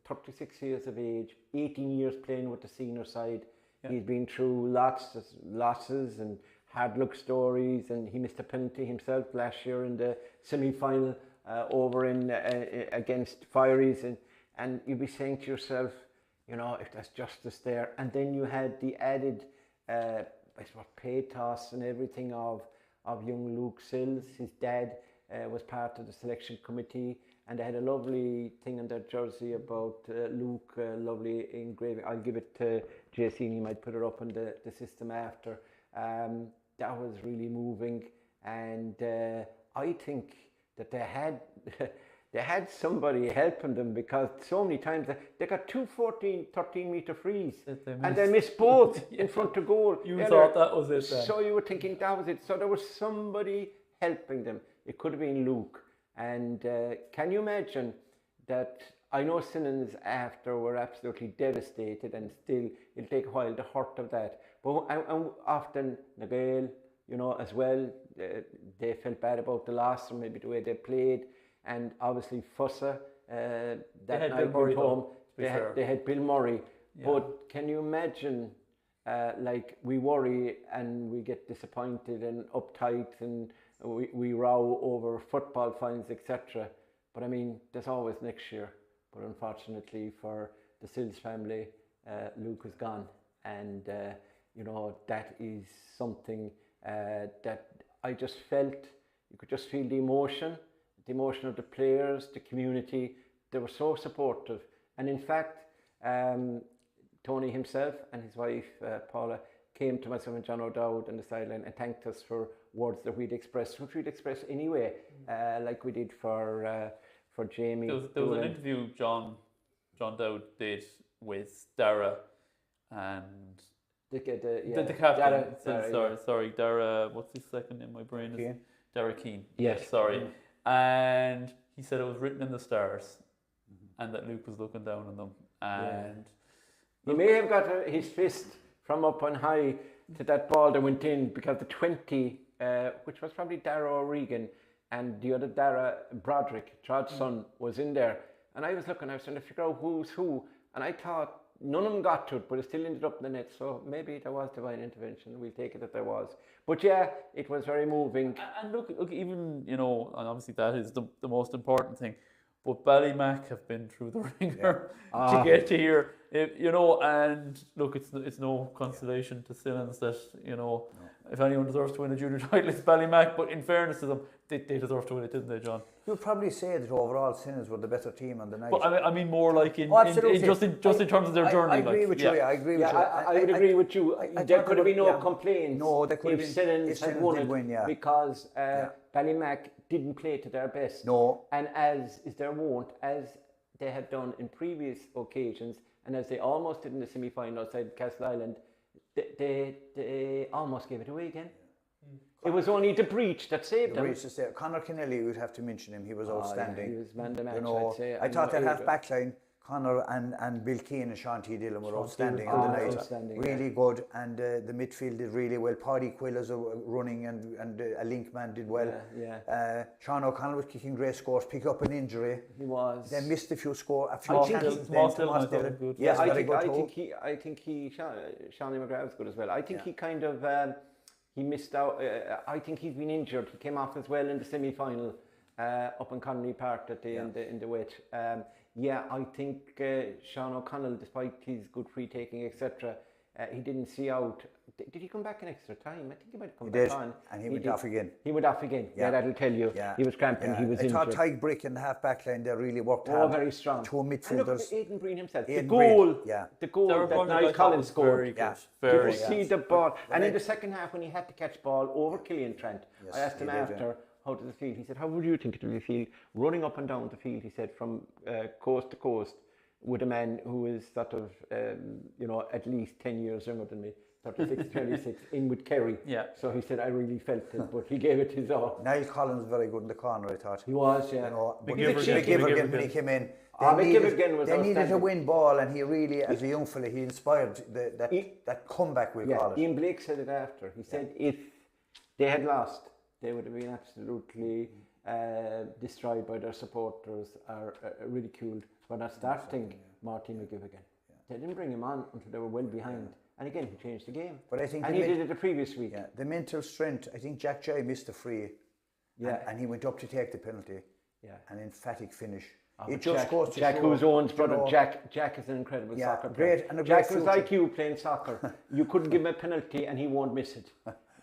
36 years of age, 18 years playing with the senior side. He's been through losses and hard luck stories, and he missed a penalty himself last year in the semi-final over in against Fireys, and you'd be saying to yourself, if there's justice there. And then you had the added pathos and everything of young Luke Sills. His dad was part of the selection committee, and they had a lovely thing on their jersey about Luke, lovely engraving. I'll give it to JC, and he might put it up in the system after. That was really moving, and I think that they had somebody helping them, because so many times they got 2 13-meter frees and they missed both in front of goal. You thought that was it then. So you were thinking that was it. So there was somebody helping them. It could have been Luke. And can you imagine that? I know Sinnans after were absolutely devastated, and still it'll take a while, the hurt of that. But and often Nagale, as well, they felt bad about the loss, or maybe the way they played. And obviously Fussa, that night went home, they had Bill Murray. But can you imagine, we worry and we get disappointed and uptight, and we row over football fines, etc. But I mean, there's always next year. But unfortunately for the Sills family, Luke is gone. And, that is something that I just felt. You could just feel the emotion of the players, the community. They were so supportive. And in fact, Tony himself and his wife, Paula, came to myself and John O'Dowd on the sideline and thanked us for words that we'd expressed, which we'd expressed anyway, like we did for Jamie. There was an interview John Dowd did with Dara and the captain. Sorry, Dara. What's his second name? My brain is Dara Keane. Yes, sorry. And he said it was written in the stars, and that Luke was looking down on them. And he may have got his fist from up on high to that ball that went in, because the 20, which was probably Dara O'Regan, and the other Dara Broderick, Todd's son, was in there. And I was looking, I was trying to figure out who's who, and I thought none of them got to it, but it still ended up in the net. So maybe there was divine intervention. We'll take it that there was. But it was very moving. And look, even, and obviously that is the most important thing. But Ballymac have been through the ringer to get to here, and look, it's no consolation to Sinnans that, if anyone deserves to win a junior title, it's Ballymac. But in fairness to them, they deserve to win it, didn't they, John? You'd probably say that overall Sinnans were the better team on the night. But I mean more like in just in terms of their journey. I agree with you. I agree with you. I would agree with you. There could have been no complaints. No, there could have been. Sinnans had won it, because Ballymac didn't play to their best. No. And as is their wont, as they have done in previous occasions, and as they almost did in the semi-final outside Castle Island, they almost gave it away again. It was only the breach that saved them. Conor Kennelly, we'd have to mention him. He was outstanding. He was man the match, I'd say. I thought that half back line, Conor and Bill Keane and Sean T. Dillon were outstanding on the night. Really good. And the midfield did really well. Paddy Quill as a running and a link man did well. Sean O'Connell was kicking great scores, picked up an injury. He was. They missed a few chances. Yes, I think Shawnee McGrath was good as well. I think he kind of he missed out. I think he's been injured. He came off as well in the semi-final up in Connolly Park that day in the wet. Yeah, I think Sean O'Connell, despite his good free taking, etc., he didn't see out. Did he come back in extra time? I think he might have come back on. And he went off again. He went off again. Yeah, that'll tell you. Yeah. He was cramping. He was injured. I thought Tyke Brick in the half back line there really worked hard. Very strong. Two midfielders. And look, Aidan Breen himself. Aidan the goal Their that Niall Collins scored. Very you could see the ball. And in the second half, when he had to catch ball over Killian Trent, I asked him after, how does it feel? He said, how would you think it would feel running up and down the field, he said, from coast to coast with a man who is sort of, at least 10 years younger than me, 36, 26, in with Kerry. Yeah. So he said, I really felt it, but he gave it his all. Niall Collins was very good in the corner, I thought. He was, yeah. McGivergan, when he came in, they needed a win ball, and he really, as a young fella, he inspired that comeback, we call it. Ian Blake said it after. He said if they had lost, they would have been absolutely destroyed by their supporters or ridiculed for not starting Martin McGivergan. They didn't bring him on until they were well behind. And again, he changed the game. But I think he did it the previous week. Yeah, the mental strength, I think Jack Jay missed the free. And he went up to take the penalty. Yeah. An emphatic finish. It just goes to Jack, show, who's Owen's brother, Jack is an incredible soccer player. Jack was like you playing soccer. You couldn't give him a penalty and he won't miss it.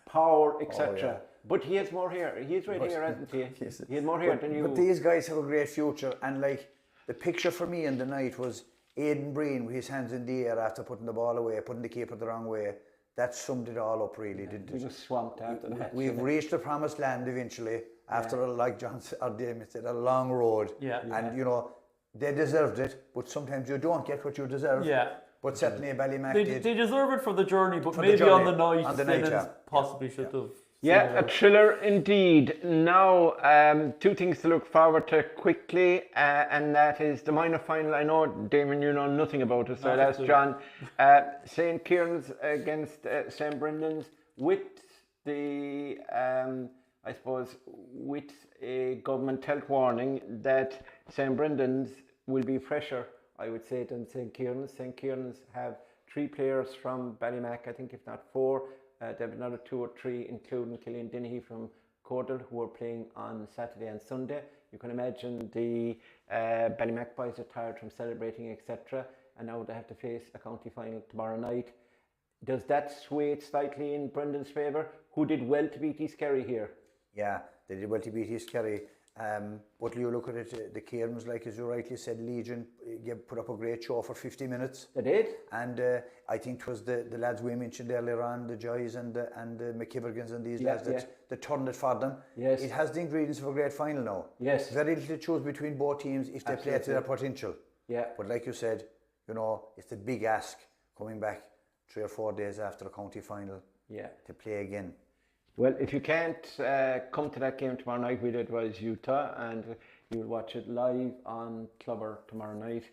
Power, etc. But he has more hair. He has red hair, hasn't he? He has more hair than you. But these guys have a great future. And like the picture for me in the night was Aidan Breen with his hands in the air after putting the ball away, putting the keeper the wrong way. That summed it all up, really, didn't it? We were swamped after that. We've reached the promised land eventually after, like John or Damian said, a long road. And they deserved it, but sometimes you don't get what you deserve. But certainly Ballymac did. They deserve it for the journey, but maybe on the night, possibly should have. Yeah, a thriller indeed. Now, two things to look forward to quickly, and that is the minor final. I know, Damian, you know nothing about it, so I'll ask John. St. Kieran's against St. Brendan's with the, with a government health warning that St. Brendan's will be fresher, I would say, than St. Kieran's. St. Kieran's have 3 players from Ballymac, I think, if not 4. They have another 2 or 3, including Killian Dennehy from Cordell, who are playing on Saturday and Sunday. You can imagine the Ballymac boys are tired from celebrating, etc. And now they have to face a county final tomorrow night. Does that sway it slightly in Brendan's favour? Who did well to beat East Kerry here? Yeah, they did well to beat East Kerry. But you look at it, the Cairns, like as you rightly said, Legion put up a great show for 50 minutes. They did. And I think it was the lads we mentioned earlier on, the Joys and the McKivergans and these lads that turned it for them. Yes. It has the ingredients of a great final now. Yes. Very little to choose between both teams if they play to their potential. Yeah. But like you said, it's a big ask coming back 3 or 4 days after a county final to play again. Well, if you can't come to that game tomorrow night, we'd advise Utah, and you'll watch it live on Clubber tomorrow night,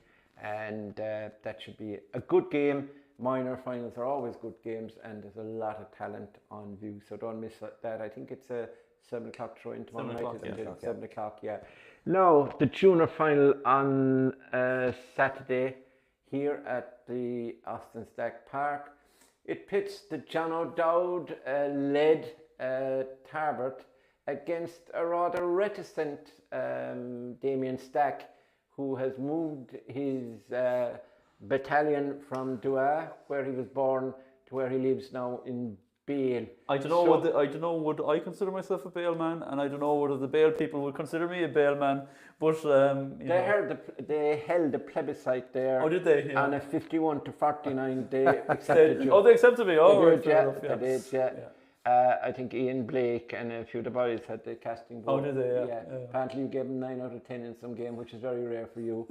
and that should be a good game. Minor finals are always good games, and there's a lot of talent on view, so don't miss that. I think it's a 7 o'clock throw in tomorrow night, isn't it? 7 o'clock, yeah. Now, the junior final on Saturday here at the Austin Stack Park. It pits the John O'Dowd led Tarbert against a rather reticent Damian Stack, who has moved his battalion from Dua, where he was born, to where he lives now in Bale. I don't know. Would I consider myself a Bale man, and I don't know whether the Bale people would consider me a Bale man. But they held a plebiscite there. Oh, did they? Yeah. On a 51 to 49, they accepted you. Oh, they accepted me. Oh, they did, yeah. I think Ian Blake and a few of the boys had the casting vote. Oh, did they? Yeah. Apparently you gave them 9 out of 10 in some game, which is very rare for you.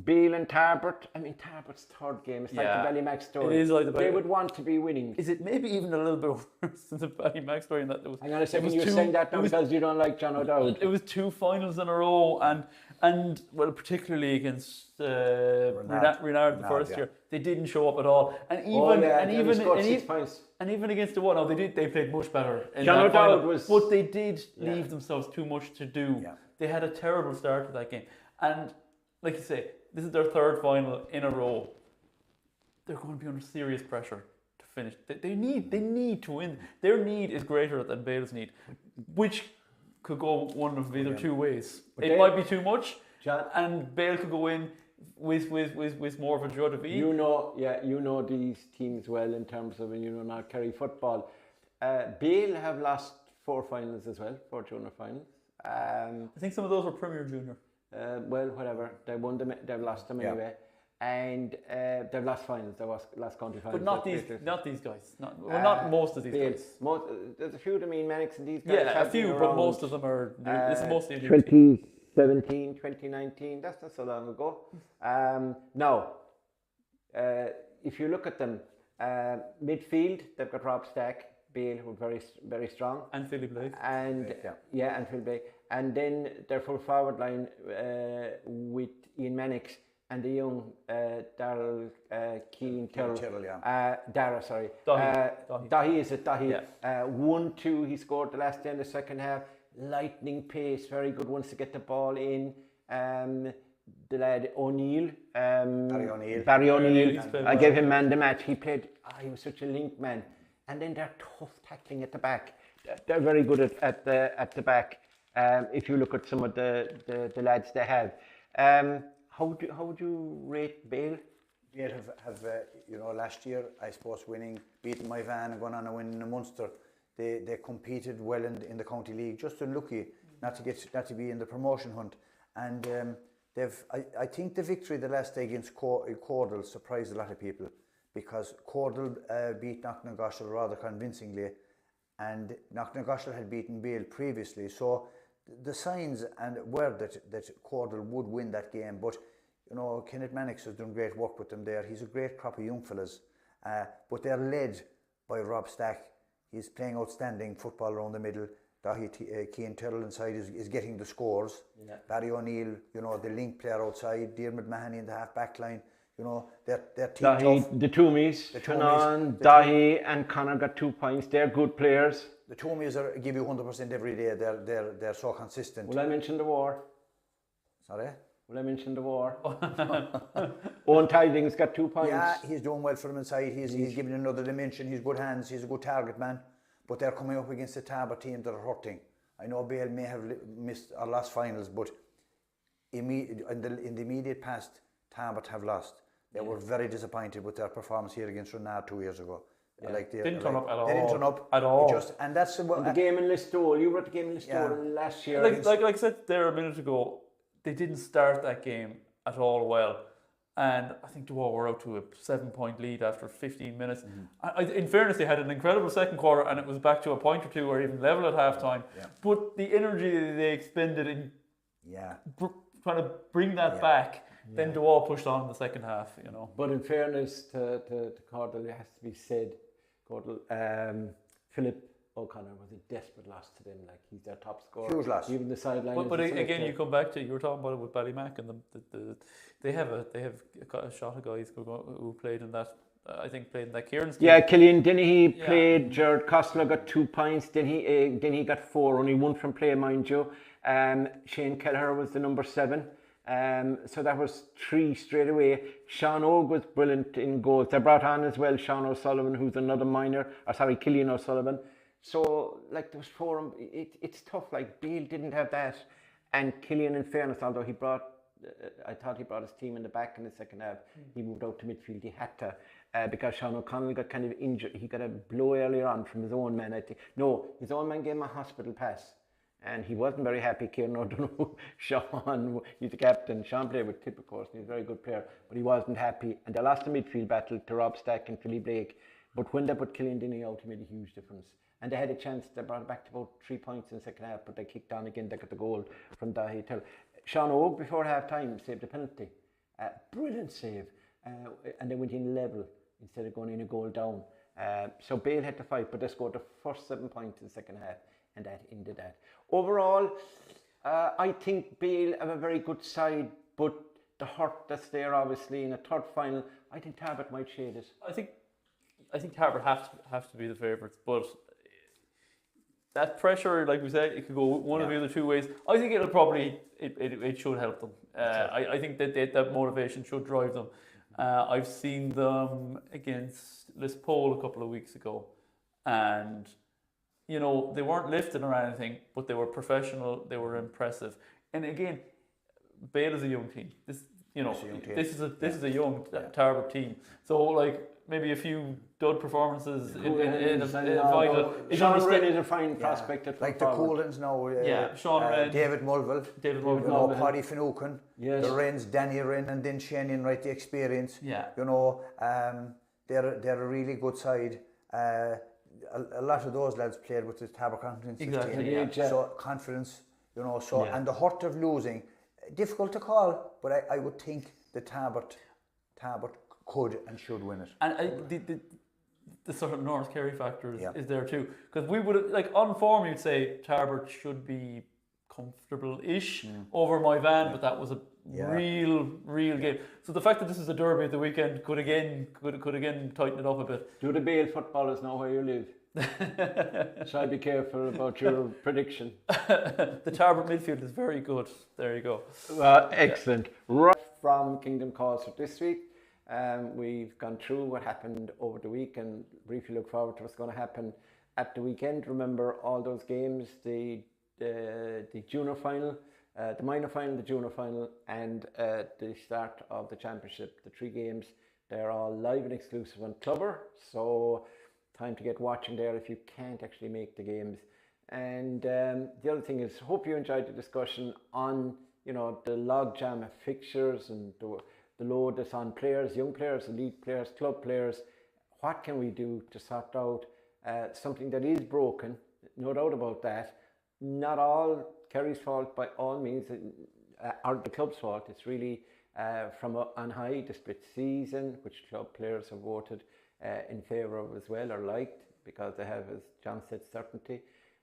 Beale and Tarbert. I mean, Tarbert's 3rd game. It's like the Ballymac story. It is like the They would want to be winning. Is it maybe even a little bit worse than the Ballymac story in that there was? Hang on a second, you're saying that now because you don't like John O'Dowd. It was 2 finals in a row, and well, particularly against Renard the first year, they didn't show up at all. And even against the one, no, they did. They played much better. John O'Dowd was, but they did leave themselves too much to do. Yeah. They had a terrible start to that game, and like you say, this is their 3rd final in a row. They're going to be under serious pressure to finish. They need to win. Their need is greater than Bale's need, which could go one of either 2 ways. It might be too much, John, and Bale could go in with more of a joie de vivre. you know these teams well in terms of now Kerry football. Bale have lost 4 finals as well, 4 junior finals. I think some of those were Premier Junior. Well, whatever, they won them, they've lost them anyway, and they've lost finals, they've lost county finals. But not these guys. Not most of these Bale, guys. there's a few of them, Mannix and these guys. Yeah, a few, but most of them are. This is mostly 2017, 2019. That's not so long ago. Now, if you look at them, midfield, they've got Rob Stack, Bale, who are very strong, and Philly Blake, and and Phil Blake, and then their full forward line with Ian Mannix and the young Daryl Keane Tyrrell. Dara, sorry. Dahi, is it? Dahi. Yeah. 1-2, he scored the last day in the second half. Lightning pace, very good ones to get the ball in. The lad O'Neill, Barry O'Neill, I gave him man the match. He played, he was such a link man. And then they're tough tackling at the back. They're very good at the back. If you look at some of the lads they have. How would you rate Bale? Bale have last year, I suppose, beating my van and going on and winning the Munster. They competed well in the county league. Just unlucky not to be in the promotion hunt. And I think the victory the last day against Cordell surprised a lot of people, because Cordell beat Knocknagoshel rather convincingly, and Knocknagoshel had beaten Bale previously. So the signs were that Cordell would win that game. But Kenneth Mannix has done great work with them there. He's a great crop of young fellas, but they're led by Rob Stack. He's playing outstanding football around the middle. Keane Tyrrell inside is getting the scores. Yeah. Barry O'Neill, the link player outside. Diarmuid Mahoney in the half back line. They're team tough. The Toomies, Shannon, Dahi and Connor got 2 points. They're good players. The Toomies give you 100% every day. They're so consistent. Will I mention the war? Sorry? Will I mention the war? Owen Tidings got 2 points. Yeah, he's doing well for them inside. He's giving another dimension. He's good hands. He's a good target man. But they're coming up against a Taba team that are hurting. I know Bale may have missed our last finals, but in the immediate past, Taba have lost. They were very disappointed with their performance here against Renard 2 years ago. Yeah. Didn't turn up at all. They didn't turn up at all. And that's the game in Listowel. You were at the game in Listowel last year. Like I said there a minute ago, they didn't start that game at all well. And I think the War were out to a 7-point lead after 15 minutes. Mm-hmm. In fairness, they had an incredible second quarter, and it was back to a point or two or even level at halftime. Yeah. But the energy that they expended in trying to bring that back, then the War pushed on in the second half. But in fairness to Cordell, it has to be said, Philip O'Connor was a desperate loss to them. Like, he's their top scorer. Huge loss. Even the sideline. But again, you come back to, you were talking about it with Ballymac, and they have a shot of guys who played in that. I think played in that Kieran's team. Yeah, Killian Dennehy played. Jared Costello got 2 points. Then he got 4. Only 1 from play, mind you. Shane Kelleher was the number 7. So that was 3 straight away. Sean Og was brilliant in goals. They brought on as well Sean O'Sullivan, who's another Killian O'Sullivan. So, like, there was 4. It's tough. Like, Bale didn't have that, and Killian, in fairness, although he brought, I thought he brought his team in the back in the second half. He moved out to midfield. He had to, because Sean O'Connell got kind of injured. He got a blow earlier on from his own man, I think. No, his own man gave him a hospital pass, and he wasn't very happy. Kieran O'Donoghue, Sean, he's the captain. Sean played with Tip, of course, and he's a very good player, but he wasn't happy. And they lost the midfield battle to Rob Stack and Philly Blake. But when they put Killian Dennehy out, he made a huge difference. And they had a chance. They brought it back to about 3 points in the second half, but they kicked on again. They got the goal from Dahi Tell. Sean Og, before half time, saved a penalty. Brilliant save. And they went in level instead of going in a goal down. So Bale had to fight, but they scored the first 7 points in the second half, and that ended that. Overall, I think Bale have a very good side, but the hurt that's there, obviously, in a third final, I think Talbot might shade it. I think Talbot have to be the favourites, but that pressure, like we said, it could go one of the other 2 ways. I think it'll probably it should help them. I think that motivation should drive them. I've seen them against Listowel a couple of weeks ago, and they weren't lifting or anything, but they were professional. They were impressive. And again, Bale is a young team. This, you know, It's a young team. this is a young Tarbert team. So like maybe a few dud performances in a final. Sean Wren is a fine prospect at like the Coolins now. Sean Wren, David Mulville. David You know, Mulville. Paddy Finucane. Yes. The Wrens, Danny Wren, and then Shannon, right? The experience. Yeah. You know, they're a really good side. A lot of those lads played with the Tabor Confidence. Exactly. Yeah. So confidence, you know. So and the hurt of losing, difficult to call, but I would think the Tabert could and should win it. And the sort of North Kerry factor is there too, because we would like on form you'd say Tarbert should be comfortable-ish over my van, but that was a real game. So the fact that this is a derby at the weekend could again tighten it up a bit. Do the Bale footballers know where you live? So be careful about your prediction. The Tarbert midfield is very good. There you go. Well, excellent. Right from Kingdom Calls for this week. We've gone through what happened over the week and briefly look forward to what's going to happen at the weekend. Remember all those games, the junior final, the minor final, the junior final, and the start of the championship. The 3 games, they're all live and exclusive on Clubber. So time to get watching there if you can't actually make the games. And the other thing is, hope you enjoyed the discussion on, you know, the logjam of fixtures and the load that's on players, young players, elite players, club players. What can we do to sort out something that is broken? No doubt about that. Not all Kerry's fault by all means, or the club's fault. It's really from on high, the split season, which club players have voted in favour of as well, or liked, because they have, as John said, certainty.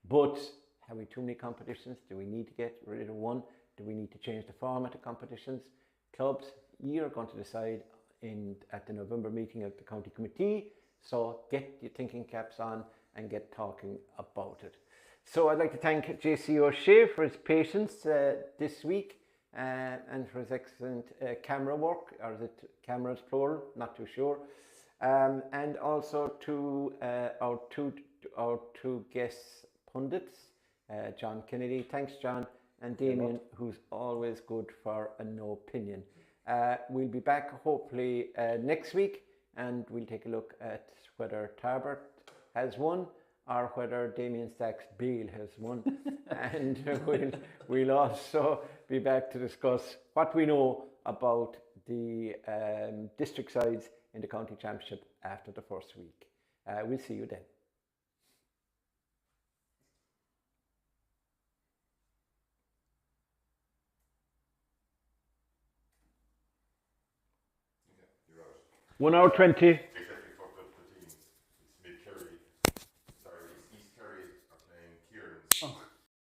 But have we too many competitions? Do we need to get rid of one? Do we need to change the format of competitions? Clubs, you're going to decide at the November meeting of the county committee. So get your thinking caps on and get talking about it. So I'd like to thank JC O'Shea for his patience this week and for his excellent camera work, or is it cameras plural? Not too sure. And also to our two guest pundits, John Kennedy. Thanks, John. And Damian, who's always good for a no opinion. We'll be back hopefully next week, and we'll take a look at whether Tarbert has won or whether Damian Stack's Bale has won. And we'll also be back to discuss what we know about the district sides in the county championship after the first week. We'll see you then. You're out. 1 hour 20.